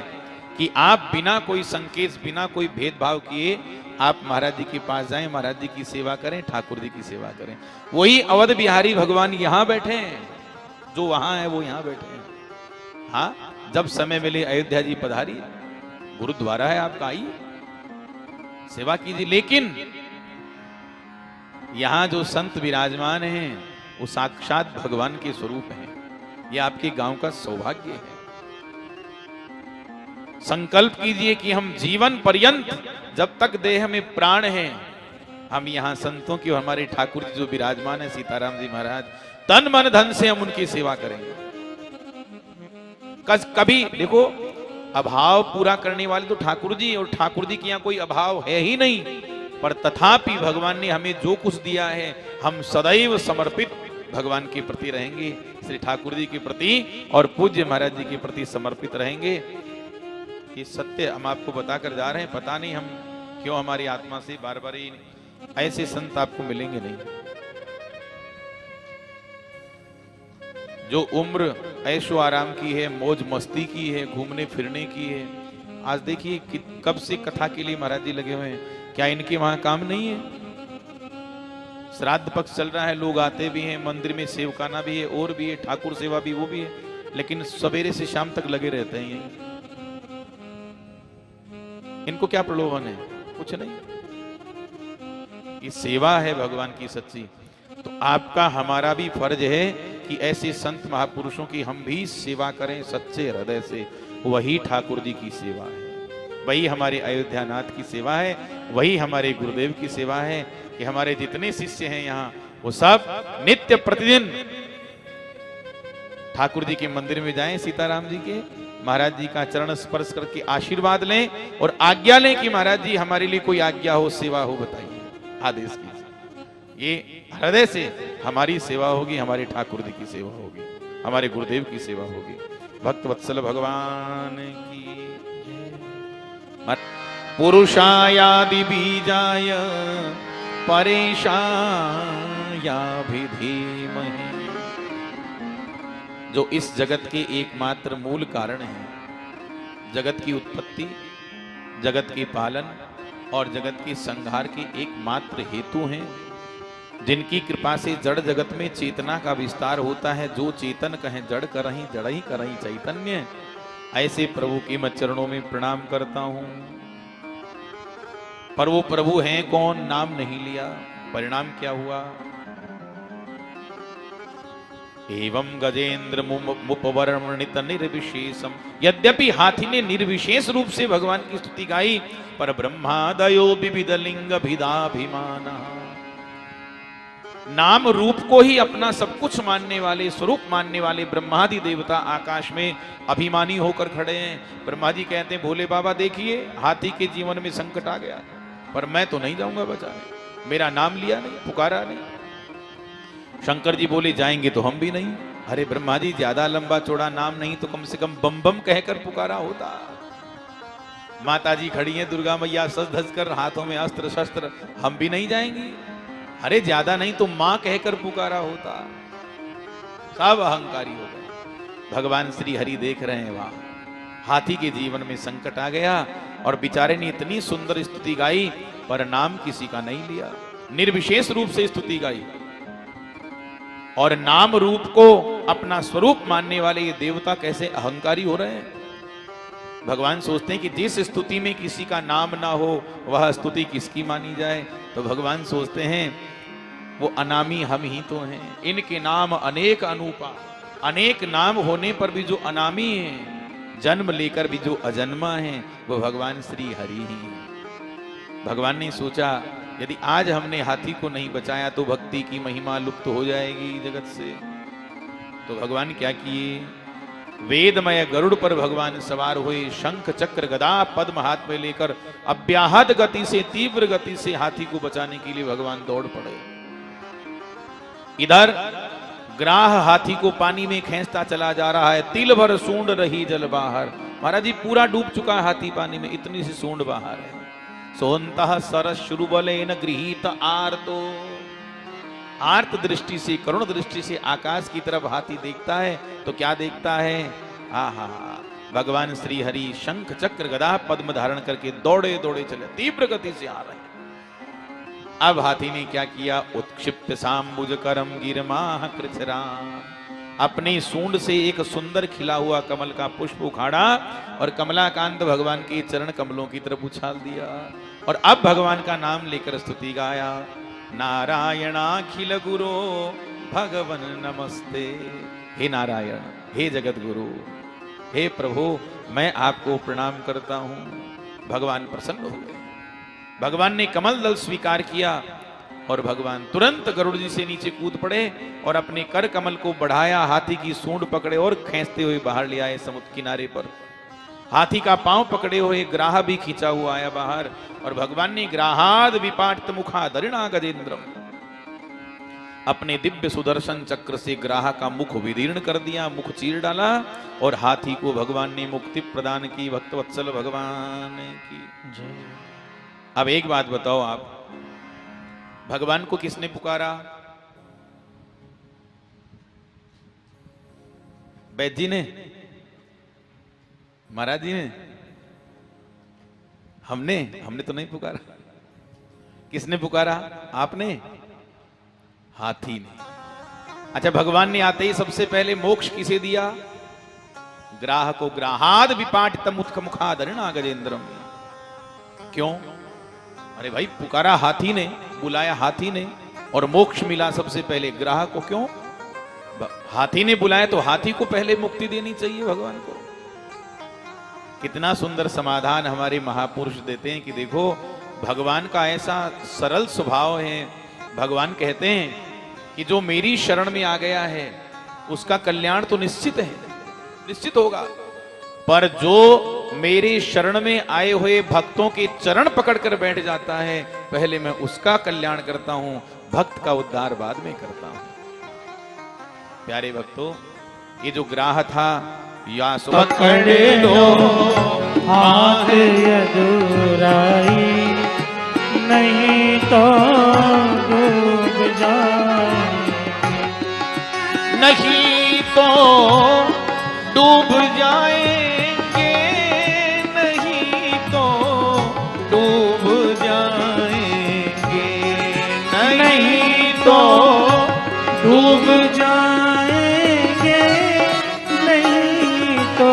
कि आप बिना कोई संकेत, बिना कोई भेदभाव किए आप महाराज जी के पास जाएं, महाराज जी की सेवा करें, ठाकुर जी की सेवा करें। वही अवध बिहारी भगवान यहाँ बैठे हैं, जो वहां है वो यहाँ बैठे हैं। हाँ, जब समय मिले अयोध्या जी पधारिए, गुरुद्वारा है आपका, आइए सेवा कीजिए। लेकिन यहाँ जो संत विराजमान हैं वो साक्षात भगवान के स्वरूप हैं। ये आपके गांव का सौभाग्य है। संकल्प कीजिए कि हम जीवन पर्यंत, जब तक देह में प्राण है, हम यहाँ संतों की और हमारे ठाकुर जी जो विराजमान है सीताराम जी महाराज, तन मन धन से हम उनकी सेवा करेंगे। कभी देखो, अभाव पूरा करने वाले तो ठाकुर जी, और ठाकुर जी के यहाँ कोई अभाव है ही नहीं। पर तथापि भगवान ने हमें जो कुछ दिया है, हम सदैव समर्पित भगवान के प्रति रहेंगे, श्री ठाकुर जी के प्रति और पूज्य महाराज जी के प्रति समर्पित रहेंगे। ये सत्य हम आपको बताकर जा रहे हैं। पता नहीं हम क्यों हमारी आत्मा से बार बार ऐसे संत आपको मिलेंगे नहीं। जो उम्र ऐशो आराम की है, मौज मस्ती की है, घूमने फिरने की है, आज देखिए कब से कथा के लिए महाराज जी लगे हुए हैं। क्या इनके वहां काम नहीं है? श्राद्ध पक्ष चल रहा है, लोग आते भी हैं, मंदिर में सेवकाना भी है, और भी है, ठाकुर सेवा भी, वो भी है, लेकिन सवेरे से शाम तक लगे रहते हैं। इनको क्या प्रलोभन है? कुछ नहीं। ये सेवा है भगवान की सच्ची। तो आपका हमारा भी फर्ज है कि ऐसे संत महापुरुषों की हम भी सेवा करें सच्चे हृदय से। वही ठाकुर जी की सेवा है, वही हमारे अयोध्यानाथ की सेवा है, वही हमारे गुरुदेव की सेवा है कि हमारे जितने शिष्य हैं यहाँ, वो सब नित्य प्रतिदिन ठाकुर जी के मंदिर में जाएं, सीताराम जी के, महाराज जी का चरण स्पर्श करके आशीर्वाद लें और आज्ञा लें कि महाराज जी हमारे लिए कोई आज्ञा हो, सेवा हो, बताइए, आदेश कीजिए। ये हृदय से हमारी सेवा होगी, हमारे ठाकुर जी की सेवा होगी, हमारे गुरुदेव की सेवा होगी। भक्त वत्सल भगवान की जय। पुरुषायादि बीजाय परेशाया धीमहि, जो इस जगत के एकमात्र मूल कारण है, जगत की उत्पत्ति, जगत के पालन और जगत के संहार के एकमात्र हेतु हैं, जिनकी कृपा से जड़ जगत में चेतना का विस्तार होता है। जो चेतन कहें जड़ करहीं, जड़ ही करहीं चैतन्य। ऐसे प्रभु के मैं चरणों में प्रणाम करता हूं। पर वो प्रभु हैं कौन? नाम नहीं लिया, परिणाम क्या हुआ? एवं गजेंद्र मुपवर्णित निर्विशेषम, यद्यपि हाथी ने निर्विशेष रूप से भगवान की स्तुति गाई, पर ब्रह्मादयो विविध लिंग भिदाभिमाना, नाम रूप को ही अपना सब कुछ मानने वाले, स्वरूप मानने वाले ब्रह्मादि देवता आकाश में अभिमानी होकर खड़े हैं। ब्रह्मा जी कहते हैं, भोले बाबा देखिए, हाथी के जीवन में संकट आ गया, पर मैं तो नहीं जाऊंगा बचाने, मेरा नाम लिया नहीं, पुकारा नहीं। शंकर जी बोले, जाएंगे तो हम भी नहीं। अरे ब्रह्मा जी, ज्यादा लंबा चौड़ा नाम नहीं तो कम से कम बम बम कहकर पुकारा होता। माता जी खड़ी हैं दुर्गा मैया सज धज कर, हाथों में अस्त्र शस्त्र, हम भी नहीं जाएंगे? अरे ज्यादा नहीं तो मां कहकर पुकारा होता। सब अहंकारी हो गए। भगवान श्री हरि देख रहे हैं, वहां हाथी के जीवन में संकट आ गया और बेचारे ने इतनी सुंदर स्तुति गाई पर नाम किसी का नहीं लिया। निर्विशेष रूप से स्तुति गाई और नाम रूप को अपना स्वरूप मानने वाले ये देवता कैसे अहंकारी हो रहे हैं। भगवान सोचते हैं कि जिस स्तुति में किसी का नाम ना हो वह स्तुति किसकी मानी जाए। तो भगवान सोचते हैं वो अनामी हम ही तो हैं, इनके नाम अनेक अनूपा, अनेक नाम होने पर भी जो अनामी हैं, जन्म लेकर भी जो अजन्मा हैं, वो भगवान श्री हरि ही। भगवान ने सोचा यदि आज हमने हाथी को नहीं बचाया तो भक्ति की महिमा लुप्त हो जाएगी जगत से। तो भगवान क्या किए, वेदमय गरुड़ पर भगवान सवार हुए, शंख चक्र गदा पद्म हाथ में लेकर अव्याहत गति से, तीव्र गति से हाथी को बचाने के लिए भगवान दौड़ पड़े। इधर ग्राह हाथी को पानी में खींचता चला जा रहा है, तिल भर सूंड रही जल बाहर। महाराज जी पूरा डूब चुका है हाथी पानी में, इतनी सी सूंड बाहर है। सोहंतः सरस शुरुबलेन गृहीत आर्तो, आर्त दृष्टि से, करुण दृष्टि से आकाश की तरफ हाथी देखता है तो क्या देखता है, आहा भगवान श्री हरि शंख चक्र गदा पद्म धारण करके दौड़े दौड़े चले, तीव्र गति से आ रहे हैं। अब हाथी ने क्या किया, उत्क्षिप्त सांबुज करम गिरमाह कृच्छराम, अपनी सूंड से एक सुंदर खिला हुआ कमल का पुष्प उखाड़ा और कमलाकांत भगवान के चरण कमलों की तरफ उछाल दिया और अब भगवान का नाम लेकर स्तुति गाया। नारायणाखिल गुरो भगवन नमस्ते। हे नारायण, हे जगत गुरु, हे प्रभु, मैं आपको प्रणाम करता हूं। भगवान प्रसन्न हो गए, भगवान ने कमल दल स्वीकार किया और भगवान तुरंत गरुड़ जी से नीचे कूद पड़े और अपने कर कमल को बढ़ाया, हाथी की सूंड पकड़े और खींचते हुए बाहर ले आए समुद्र किनारे पर। हाथी का पांव पकड़े हुए ग्राह भी खींचा हुआ आया बाहर और भगवान ने ग्राहाद विपाट मुखा दरिणा गजेंद्रम, अपने दिव्य सुदर्शन चक्र से ग्राह का मुख विदीर्ण कर दिया, मुख चीर डाला और हाथी को भगवान ने मुक्ति प्रदान की। भक्तवत्सल भगवान की जय। अब एक बात बताओ, आप भगवान को किसने पुकारा, वैद्य जी ने, महाराज जी ने, हमने तो नहीं पुकारा। किसने पुकारा, आपने, हाथी ने। अच्छा, भगवान ने आते ही सबसे पहले मोक्ष किसे दिया, ग्राह को। ग्राहाद विपाट तमुत्ख मुखादरिणा गजेंद्रम। क्यों, अरे भाई पुकारा हाथी ने, बुलाया हाथी ने और मोक्ष मिला सबसे पहले ग्राह को। क्यों, हाथी ने बुलाया तो हाथी को पहले मुक्ति देनी चाहिए भगवान को। कितना सुंदर समाधान हमारे महापुरुष देते हैं कि देखो भगवान का ऐसा सरल स्वभाव है। भगवान कहते हैं कि जो मेरी शरण में आ गया है उसका कल्याण तो निश्चित है, निश्चित होगा, पर जो मेरे शरण में आए हुए भक्तों के चरण पकड़कर बैठ जाता है पहले मैं उसका कल्याण करता हूं, भक्त का उद्धार बाद में करता हूं। प्यारे भक्तों, ये जो ग्राह था, या पकड़ लो हाथ यदुराई, नहीं तो डूब जाए, नहीं तो डूब जाएंगे, नहीं तो डूब जाएंगे, नहीं तो डूब जाएंगे, नहीं तो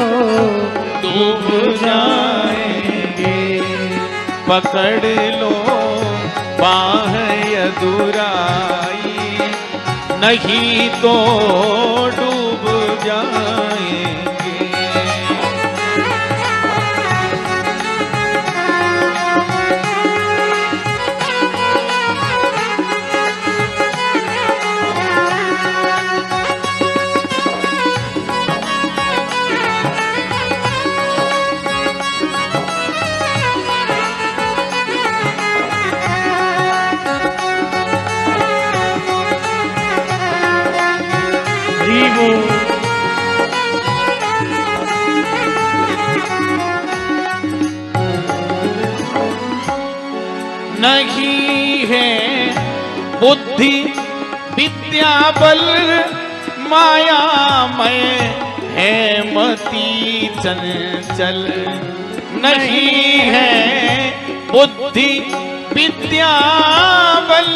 डूब जाएंगे। पकड़ लो बाह यदुराई, नहीं तो डूब जाएंगे। नहीं है बुद्धि विद्या बल माया मैं है मति चंचल। नहीं है बुद्धि विद्या बल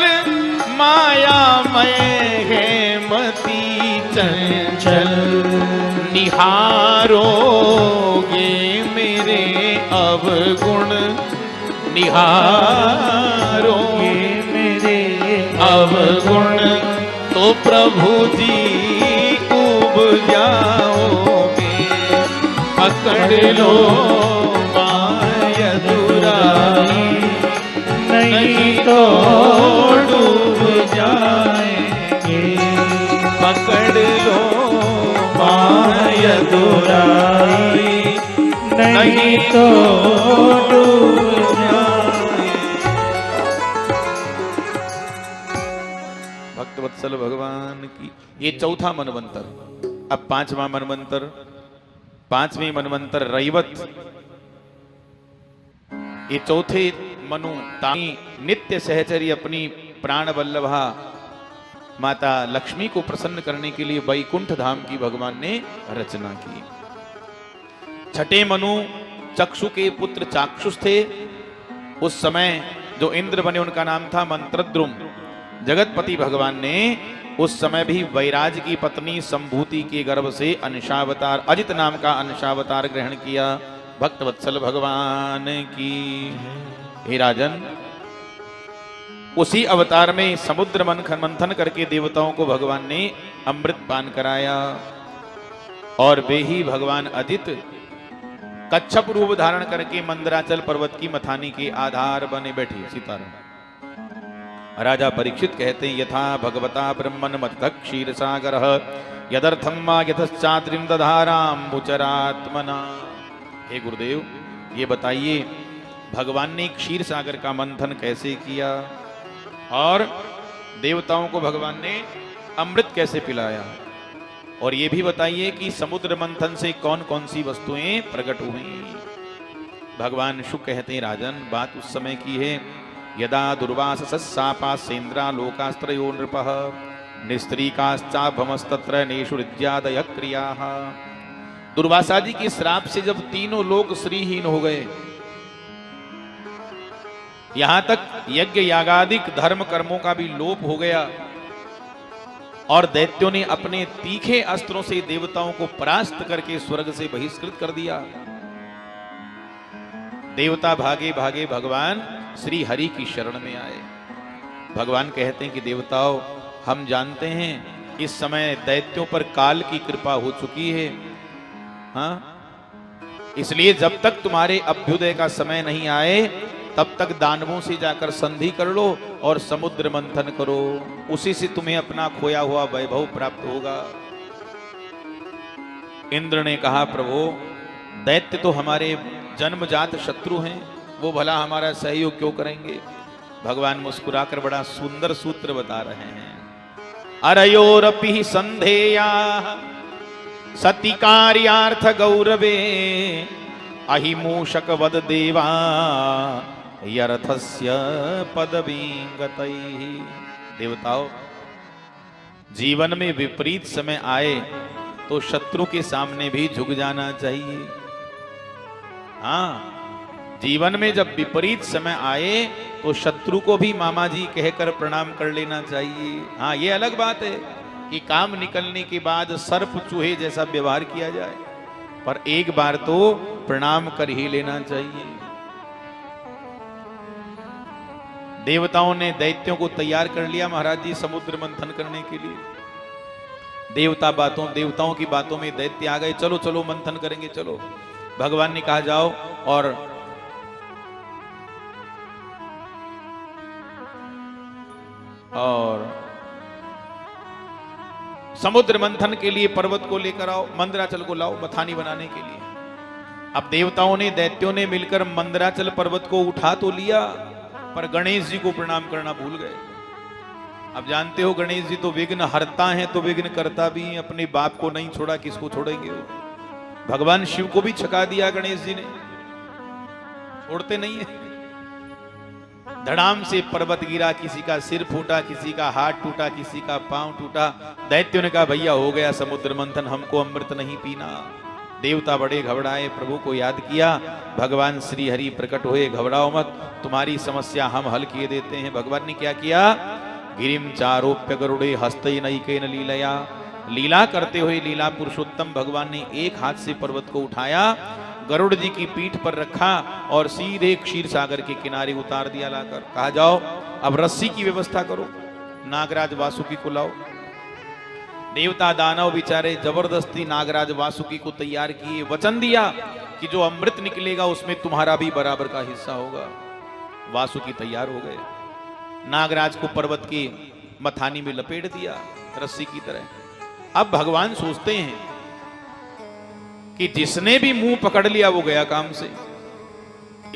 माया मैं है मति चंचल। निहारोगे मेरे अवगुण निहारोगे मेरे अवगुण तो प्रभु जी उब जाओगे। पकड़ लो माया दुराई नहीं तो डूब जाएंगे। पकड़ लो माया दुराई नहीं तो डूब जाएंगे। भक्तवत्सल भगवान की ये चौथा मनवंतर। अब पांचवा मनवंतर, पांचवी मनवंतर रैवत। ये चौथे मनु ताई नित्य सहचरी अपनी प्राण वल्लभा माता लक्ष्मी को प्रसन्न करने के लिए वैकुंठ धाम की भगवान ने रचना की। छठे मनु चक्षु के पुत्र चाक्षुष थे। उस समय जो इंद्र बने उनका नाम था मंत्रद्रुम। जगतपति भगवान ने उस समय भी वैराज की पत्नी संभूति के गर्भ से अंशावतार अजित नाम का अंशावतार ग्रहण किया। भक्तवत्सल भगवान की। हे राजन, उसी अवतार में समुद्र मंथन करके देवताओं को भगवान ने अमृत पान कराया और वे ही भगवान अजित कच्छप रूप धारण करके मंदराचल पर्वत की मथानी के आधार बने बैठे। सीताराम। राजा परीक्षित कहते हैं यथा भगवता ब्रह्मन मत क्षीर सागर यदर्थम मा यतश्चात्रिम दधाराम्बुचरात्मना। हे गुरुदेव, ये बताइए भगवान ने क्षीर सागर का मंथन कैसे किया और देवताओं को भगवान ने अमृत कैसे पिलाया, और ये भी बताइए कि समुद्र मंथन से कौन कौन सी वस्तुएं प्रकट हुई। भगवान शुक कहते हैं राजन, बात उस समय की है यदा दुर्वासस्सापासेन्द्रा लोकास्त्रयो नृपः निस्त्रीकाश्चाभमस्तत्र नेषुरिज्यादय क्रियाः। दुर्वासा जी के श्राप से जब तीनों लोग श्रीहीन हो गए, यहां तक यज्ञ यागादिक धर्म कर्मों का भी लोप हो गया और दैत्यों ने अपने तीखे अस्त्रों से देवताओं को परास्त करके स्वर्ग से बहिष्कृत कर दिया। देवता भागे भागे भगवान श्री हरि की शरण में आए। भगवान कहते हैं कि देवताओं, हम जानते हैं इस समय दैत्यों पर काल की कृपा हो चुकी है, हाँ, इसलिए जब तक तुम्हारे अभ्युदय का समय नहीं आए तब तक दानवों से जाकर संधि कर लो और समुद्र मंथन करो, उसी से तुम्हें अपना खोया हुआ वैभव प्राप्त होगा। इंद्र ने कहा प्रभु, दैत्य तो हमारे जन्मजात शत्रु हैं, वो भला हमारा सहयोग क्यों करेंगे। भगवान मुस्कुराकर बड़ा सुंदर सूत्र बता रहे हैं। अरयोरपि संधेया सति कार्यार्थ गौरवे अहिमूषक वद देवा यरथस्य पदवींगतैः। देवताओं, जीवन में विपरीत समय आए तो शत्रु के सामने भी झुक जाना चाहिए। हाँ, जीवन में जब विपरीत समय आए तो शत्रु को भी मामा जी कहकर प्रणाम कर लेना चाहिए। हाँ, ये अलग बात है कि काम निकलने के बाद सर्प चूहे जैसा व्यवहार किया जाए, पर एक बार तो प्रणाम कर ही लेना चाहिए। देवताओं ने दैत्यों को तैयार कर लिया महाराज जी समुद्र मंथन करने के लिए। देवताओं की बातों में दैत्य आ गए, चलो चलो मंथन करेंगे चलो। भगवान ने कहा जाओ और समुद्र मंथन के लिए पर्वत को लेकर आओ, मंदराचल को लाओ मथानी बनाने के लिए। अब देवताओं ने दैत्यों ने मिलकर मंदराचल पर्वत को उठा तो लिया, पर गणेश जी को प्रणाम करना भूल गए। अब जानते हो गणेश जी तो विघ्न हरता हैं तो विघ्न करता भी हैं, अपने बाप को नहीं छोड़ा किसको छोड़ेंगे वो। भगवान शिव को भी छका दिया गणेश जी ने, छोड़ते नहीं है। धड़ाम से पर्वत गिरा, किसी का सिर फूटा, किसी का हाथ टूटा, किसी का पांव टूटा। दैत्यों ने कहा भैया हो गया समुद्र मंथन, हमको अमृत नहीं पीना। देवता बड़े घबराए, प्रभु को याद किया। भगवान श्री हरि प्रकट हुए, घबराओ मत, तुम्हारी समस्या हम हल किए देते हैं। भगवान ने क्या किया? गिरिम चारोप्य गरुड़े हस्ते नैकेन लीलया, लीला करते हुए लीला पुरुषोत्तम भगवान ने एक हाथ से पर्वत को उठाया, गरुड़ जी की पीठ पर रखा और सीधे क्षीर सागर के किनारे उतार दिया लाकर। कहा जाओ अब रस्सी की व्यवस्था करो, नागराज वासुकी को लाओ। देवता दानव बेचारे जबरदस्ती नागराज वासुकी को तैयार किए, वचन दिया कि जो अमृत निकलेगा उसमें तुम्हारा भी बराबर का हिस्सा होगा। वासुकी तैयार हो गए, नागराज को पर्वत की मथानी में लपेट दिया रस्सी की तरह। अब भगवान सोचते हैं कि जिसने भी मुंह पकड़ लिया वो गया काम से।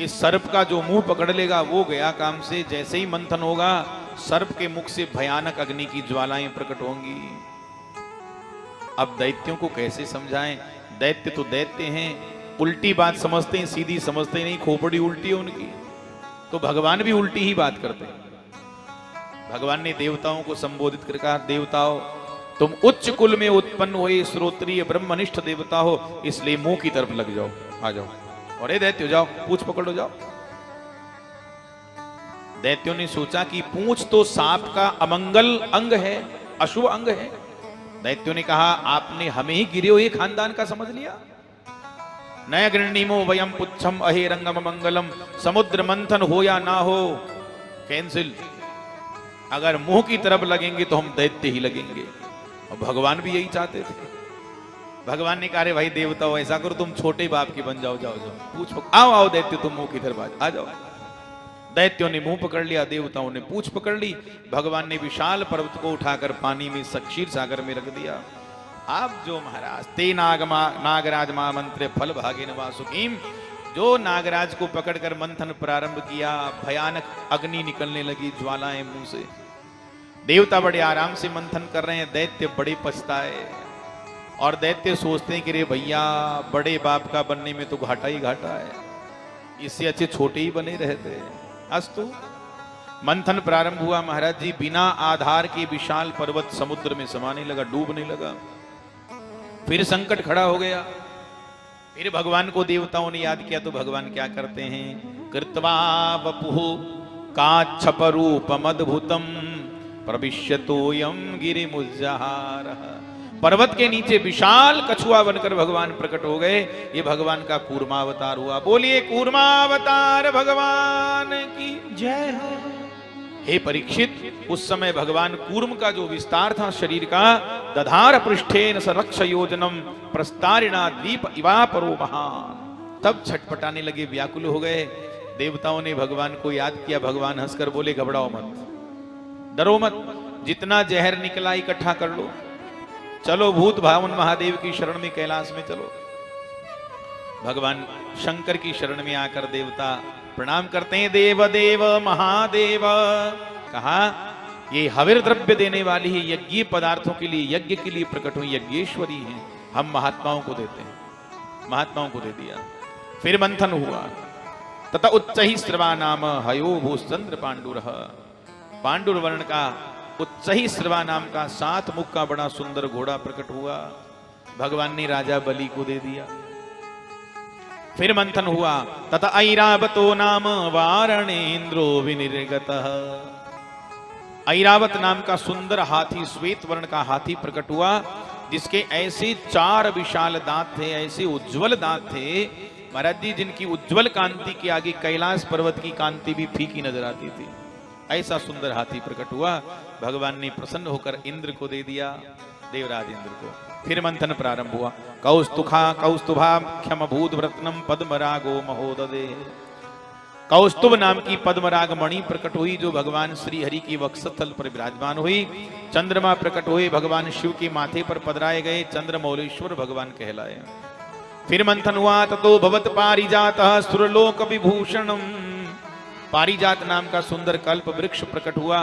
इस सर्प का जो मुंह पकड़ लेगा वो गया काम से। जैसे ही मंथन होगा सर्प के मुख से भयानक अग्नि की ज्वालाएं प्रकट होंगी। अब दैत्यों को कैसे समझाएं? दैत्य तो दैत्य हैं, उल्टी बात समझते हैं, सीधी समझते नहीं, खोपड़ी उल्टी है उनकी। तो भगवान भी उल्टी ही बात करते हैं। भगवान ने देवताओं को संबोधित कर कहा, देवताओं तुम उच्च कुल में उत्पन्न हुए श्रोत्रिय ब्रह्मनिष्ठ देवता हो, इसलिए मुंह की तरफ लग जाओ, आ जाओ। और ये दैत्यो जाओ, पूंछ पकड़ो जाओ। दैत्यों ने सोचा कि पूंछ तो सांप का अमंगल अंग है, अशुभ अंग है। दैत्यों ने कहा आपने हमें ही गिरे हुए खानदान का समझ लिया। नय गृणीमो वयम पुच्छम अहे रंगम मंगलम, समुद्र मंथन हो या ना हो कैंसिल। अगर मुंह की तरफ लगेंगे तो हम दैत्य ही लगेंगे। और भगवान भी यही चाहते थे। भगवान ने कहा रे भाई देवताओं ऐसा करो तुम छोटे बाप के बन जाओ, जाओ जाओ पूछ आओ आओ दैत्य तुम मुंह की तरफ आ जाओ। दैत्यों ने मुंह पकड़ लिया, देवताओं ने पूंछ पकड़ ली। भगवान ने विशाल पर्वत को उठाकर पानी में क्षीर सागर में रख दिया। आप जो महाराज ते नागराज मा मंत्र फल भागे वासुकीम, जो नागराज को पकड़कर मंथन प्रारंभ किया, भयानक अग्नि निकलने लगी, ज्वालाएं मुंह से। देवता बड़े आराम से मंथन कर रहे हैं, दैत्य बड़े पछताए। और दैत्य सोचते हैं कि रे भैया बड़े बाप का बनने में तो घाटा ही घाटा है, इससे अच्छे छोटे ही बने रहते। अस्तु मंथन प्रारंभ हुआ। महाराज जी बिना आधार के विशाल पर्वत समुद्र में समाने लगा, डूबने लगा। फिर संकट खड़ा हो गया। फिर भगवान को देवताओं ने याद किया तो भगवान क्या करते हैं? कृत्वा वपुः काच्छपरूपमद्भुतम प्रविश्यतोयम गिरिमुज्जहारः। पर्वत के नीचे विशाल कछुआ बनकर भगवान प्रकट हो गए। ये भगवान का कूर्मावतार हुआ। बोलिए कूर्मावतार भगवान की जय हो। हे परीक्षित, उस समय भगवान कूर्म का जो विस्तार था शरीर का, दधार पृष्ठेन सरक्ष योजनम प्रस्तारिणा द्वीप इवापरो महान। तब छटपटाने लगे, व्याकुल हो गए। देवताओं ने भगवान को याद किया। भगवान हंसकर बोले घबराओ मत, डरो मत, जितना जहर निकला इकट्ठा कर लो, चलो भूत भावन महादेव की शरण में, कैलाश में चलो। भगवान शंकर की शरण में आकर देवता प्रणाम करते हैं। देव देव महादेव। कहा ये हविर द्रव्य देने वाली ही यज्ञ पदार्थों के लिए, यज्ञ के लिए प्रकट हुई यज्ञेश्वरी हैं, हम महात्माओं को देते हैं। महात्माओं को दे दिया। फिर मंथन हुआ। तथा उच्च ही श्रवा नाम हयो भूचंद्र पांडुर। पांडुर वर्ण का उच्च ही श्रवा नाम का 7 मुख का बड़ा सुंदर घोड़ा प्रकट हुआ। भगवान ने राजा बलि को दे दिया। फिर मंथन हुआ। तथा ऐरावतो नाम वारणेन्द्रो विनिर्गतः। ऐरावत नाम का सुंदर हाथी, श्वेत वर्ण का हाथी प्रकट हुआ, जिसके ऐसे 4 विशाल दांत थे, ऐसे उज्जवल दांत थे महाराज जी, जिनकी उज्जवल कांति के आगे कैलाश पर्वत की कांति भी फीकी नजर आती थी। ऐसा सुंदर हाथी प्रकट हुआ। भगवान ने प्रसन्न होकर इंद्र को दे दिया, देवराज इंद्र को। फिर मंथन प्रारंभ हुआ। कौस्तुभाख्यम भूतव्रत्नम पद्मरागो महोदधे। कौस्तुभ नाम की पद्मराग मणि प्रकट हुई, जो भगवान श्री हरि की वक्षस्थल पर विराजमान हुई। चंद्रमा प्रकट हुए, भगवान शिव के माथे पर पधराए गए, चंद्रमौलेश्वर भगवान कहलाए। फिर मंथन हुआ। ततो भवत पारिजातः सुरलोक विभूषणम। पारिजात नाम का सुंदर कल्प वृक्ष प्रकट हुआ।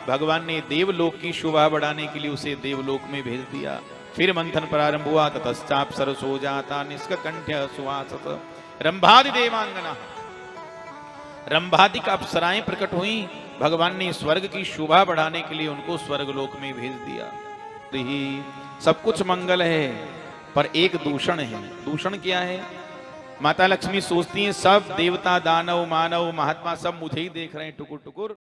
भगवान ने देवलोक की शोभा बढ़ाने के लिए उसे देवलोक में भेज दिया। फिर मंथन प्रारंभ हुआ। ततश्चाप सरसो जाता निष्कंठ्य सुवासत रंभादि देवांगना। रंभादिक अप्सराएं प्रकट हुई, भगवान ने स्वर्ग की शोभा बढ़ाने के लिए उनको स्वर्गलोक में भेज दिया। तो ही सब कुछ मंगल है, पर एक दूषण है। दूषण क्या है? माता लक्ष्मी सोचती हैं सब देवता, दानव, मानव, महात्मा सब मुझे ही देख रहे हैं टुकुर टुकुर।